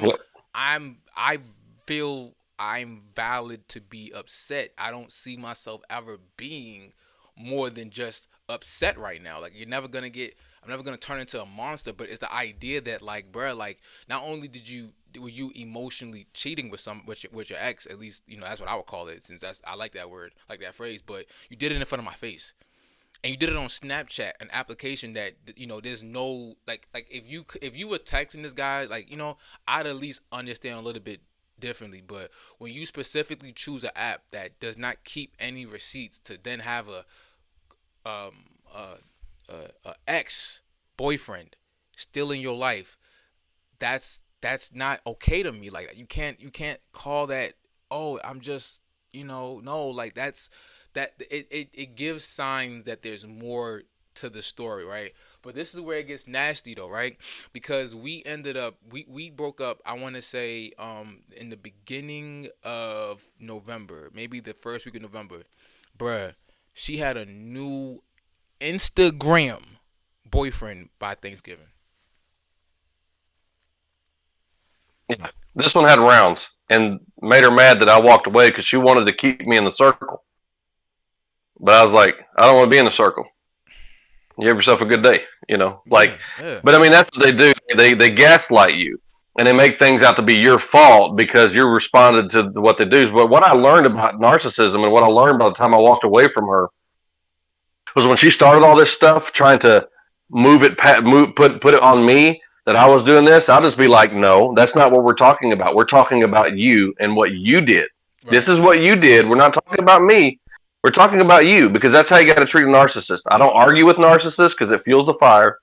Yep. I feel I'm valid to be upset. I don't see myself ever being more than just upset right now. Like I'm never gonna turn into a monster, but it's the idea that like, bruh, like not only were you emotionally cheating with with your ex, at least that's what I would call it, since that's I like that word, like that phrase, but you did it in front of my face, and you did it on Snapchat, an application that there's no like if you were texting this guy, like I'd at least understand a little bit differently, but when you specifically choose an app that does not keep any receipts to then have um a a ex boyfriend still in your life, that's not okay to me. Like you can't call that, oh, I'm just no, like it gives signs that there's more to the story, right? But this is where it gets nasty though, right? Because we broke up, I want to say in the beginning of November, maybe the first week of November. Bruh, she had a new Instagram boyfriend by Thanksgiving. Yeah. This one had rounds and made her mad that I walked away because she wanted to keep me in the circle. But I was like, I don't want to be in the circle. You have yourself a good day, Yeah, yeah. But I mean, that's what they do. They gaslight you, and they make things out to be your fault because you responded to what they do. But what I learned about narcissism and what I learned by the time I walked away from her was when she started all this stuff, trying to put it on me that I was doing this. I'll just be like, no, that's not what we're talking about. We're talking about you and what you did. This Right. is what you did. We're not talking about me. We're talking about you because that's how you got to treat a narcissist. I don't argue with narcissists because it fuels the fire.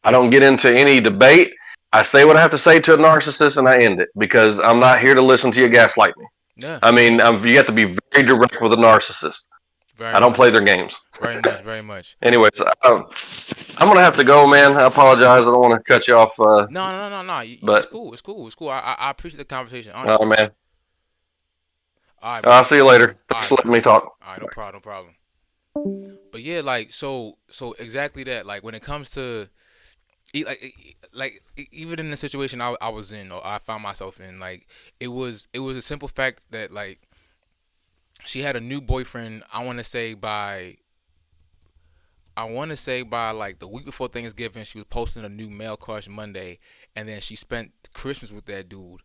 I don't get into any debate. I say what I have to say to a narcissist and I end it because I'm not here to listen to you gaslight me. Yeah. I mean, Yeah. you have to be very direct with a narcissist. Very I don't play much. their games. Very much. Very much. Anyways, I'm gonna have to go, man. I apologize. I don't want to cut you off, No, no, no, no, no. It's but cool. It's cool. It's cool. I appreciate the conversation, oh honestly. man, All right, I'll bro. see you later. All Thanks right, for bro. letting me talk. All right, no problem, no problem. But yeah, like so exactly that. Like when it comes to even in the situation I was in or I found myself in, like it was a simple fact that like she had a new boyfriend. I want to say by like the week before Thanksgiving, she was posting a new Mail Crush Monday, and then she spent Christmas with that dude.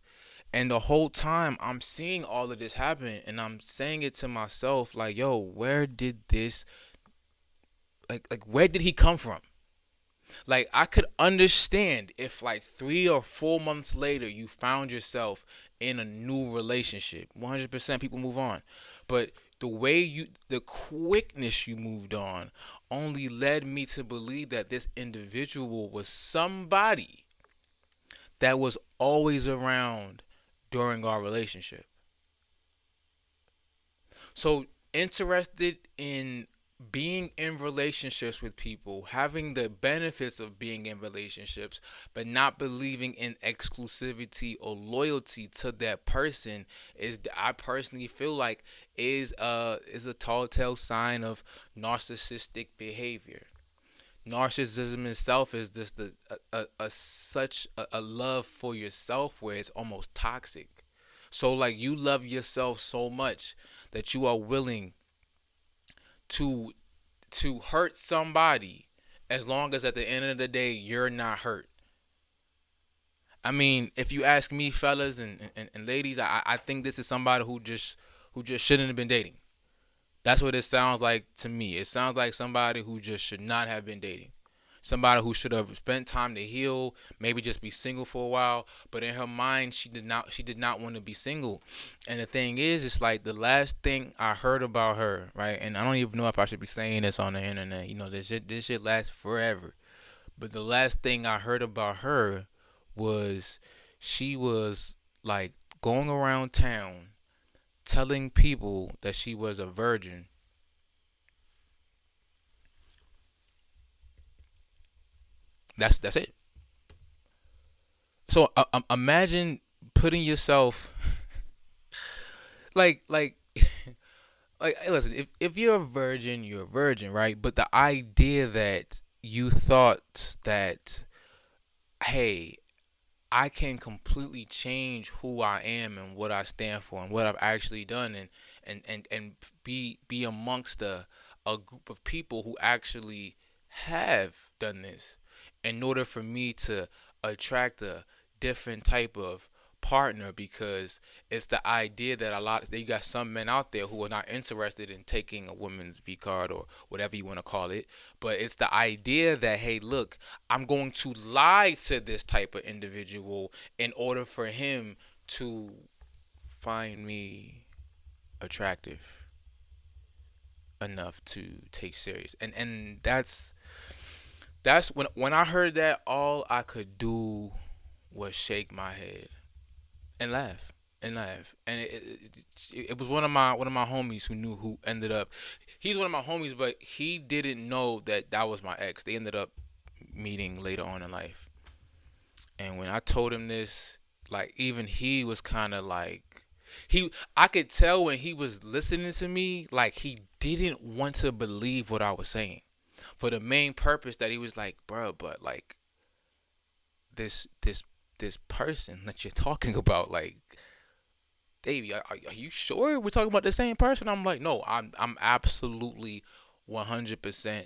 And the whole time I'm seeing all of this happen, and I'm saying it to myself like, yo, where did this like where did he come from? Like I could understand if like 3 or 4 months later you found yourself in a new relationship. 100% people move on. But the quickness you moved on only led me to believe that this individual was somebody that was always around during our relationship. So interested in being in relationships with people, having the benefits of being in relationships, but not believing in exclusivity or loyalty to that person I personally feel like is a tall tale sign of narcissistic behavior. Narcissism itself is just such a love for yourself where it's almost toxic. So like you love yourself so much that you are willing to hurt somebody as long as at the end of the day you're not hurt. I mean, if you ask me, fellas and ladies, I think this is somebody who just shouldn't have been dating. That's what it sounds like to me. It sounds like somebody who just should not have been dating. Somebody who should have spent time to heal, maybe just be single for a while. But in her mind, she did not want to be single. And the thing is, it's like the last thing I heard about her, right? And I don't even know if I should be saying this on the internet. This shit lasts forever. But the last thing I heard about her was she was like going around town telling people that she was a virgin. That's it. So imagine putting yourself like like hey, listen, if you're a virgin, you're a virgin, right? But the idea that you thought that, hey, I can completely change who I am and what I stand for and what I've actually done, and be amongst a group of people who actually have done this in order for me to attract a different type of partner, because it's the idea that that you got some men out there who are not interested in taking a woman's V card or whatever you want to call it, but it's the idea that, hey, look, I'm going to lie to this type of individual in order for him to find me attractive enough to take serious. And that's when I heard that, all I could do was shake my head and laugh and laugh. And it was one of my homies who knew, who ended up, he's one of my homies, but he didn't know that that was my ex. They ended up meeting later on in life. And when I told him this, like even he was kind of like, I could tell when he was listening to me, like he didn't want to believe what I was saying, for the main purpose that he was like, bro, but like this this this person that you're talking about, like, Davey, are you sure we're talking about the same person? I'm like, no, I'm absolutely 100%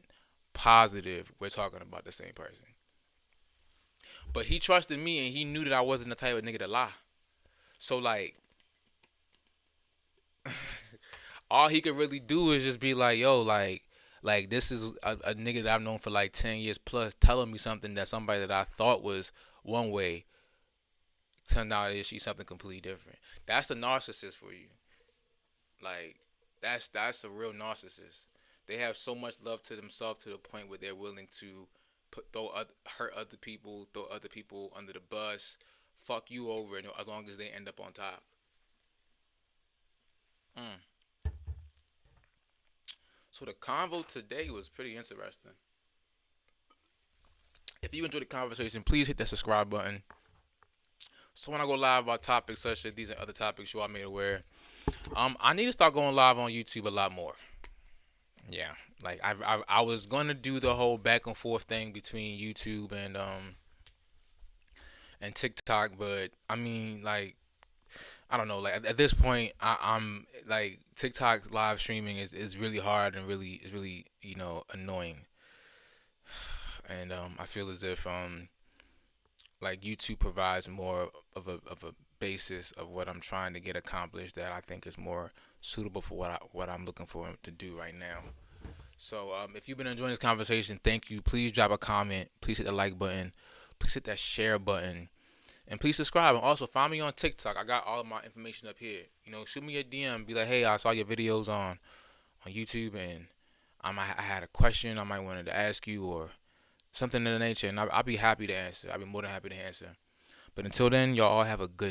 positive we're talking about the same person. But he trusted me, and he knew that I wasn't the type of nigga to lie. So like, all he could really do is just be like, yo, like this is a nigga that I've known for like 10 years plus telling me something that somebody that I thought was one way turned out is she's something completely different. That's the narcissist for you. Like that's a real narcissist. They have so much love to themselves to the point where they're willing to hurt other people, throw other people under the bus, fuck you over, and as long as they end up on top. Mm. So the convo today was pretty interesting. If you enjoyed the conversation, please hit that subscribe button. So when I go live about topics such as these and other topics you are made aware, I need to start going live on YouTube a lot more. Yeah, like I was gonna do the whole back and forth thing between YouTube and TikTok, but I mean, like, I don't know, like at this point, I'm like TikTok live streaming is really hard and really annoying, and I feel as if like YouTube provides more of a basis of what I'm trying to get accomplished that I think is more suitable for what I'm looking for to do right now. So if you've been enjoying this conversation, thank you. Please drop a comment. Please hit the like button. Please hit that share button. And please subscribe. And also find me on TikTok. I got all of my information up here. Shoot me a DM. Be like, hey, I saw your videos on YouTube, and I had a question I might wanted to ask you or something of the nature, and I'll be happy to answer. I'll be more than happy to answer. But until then, y'all all have a good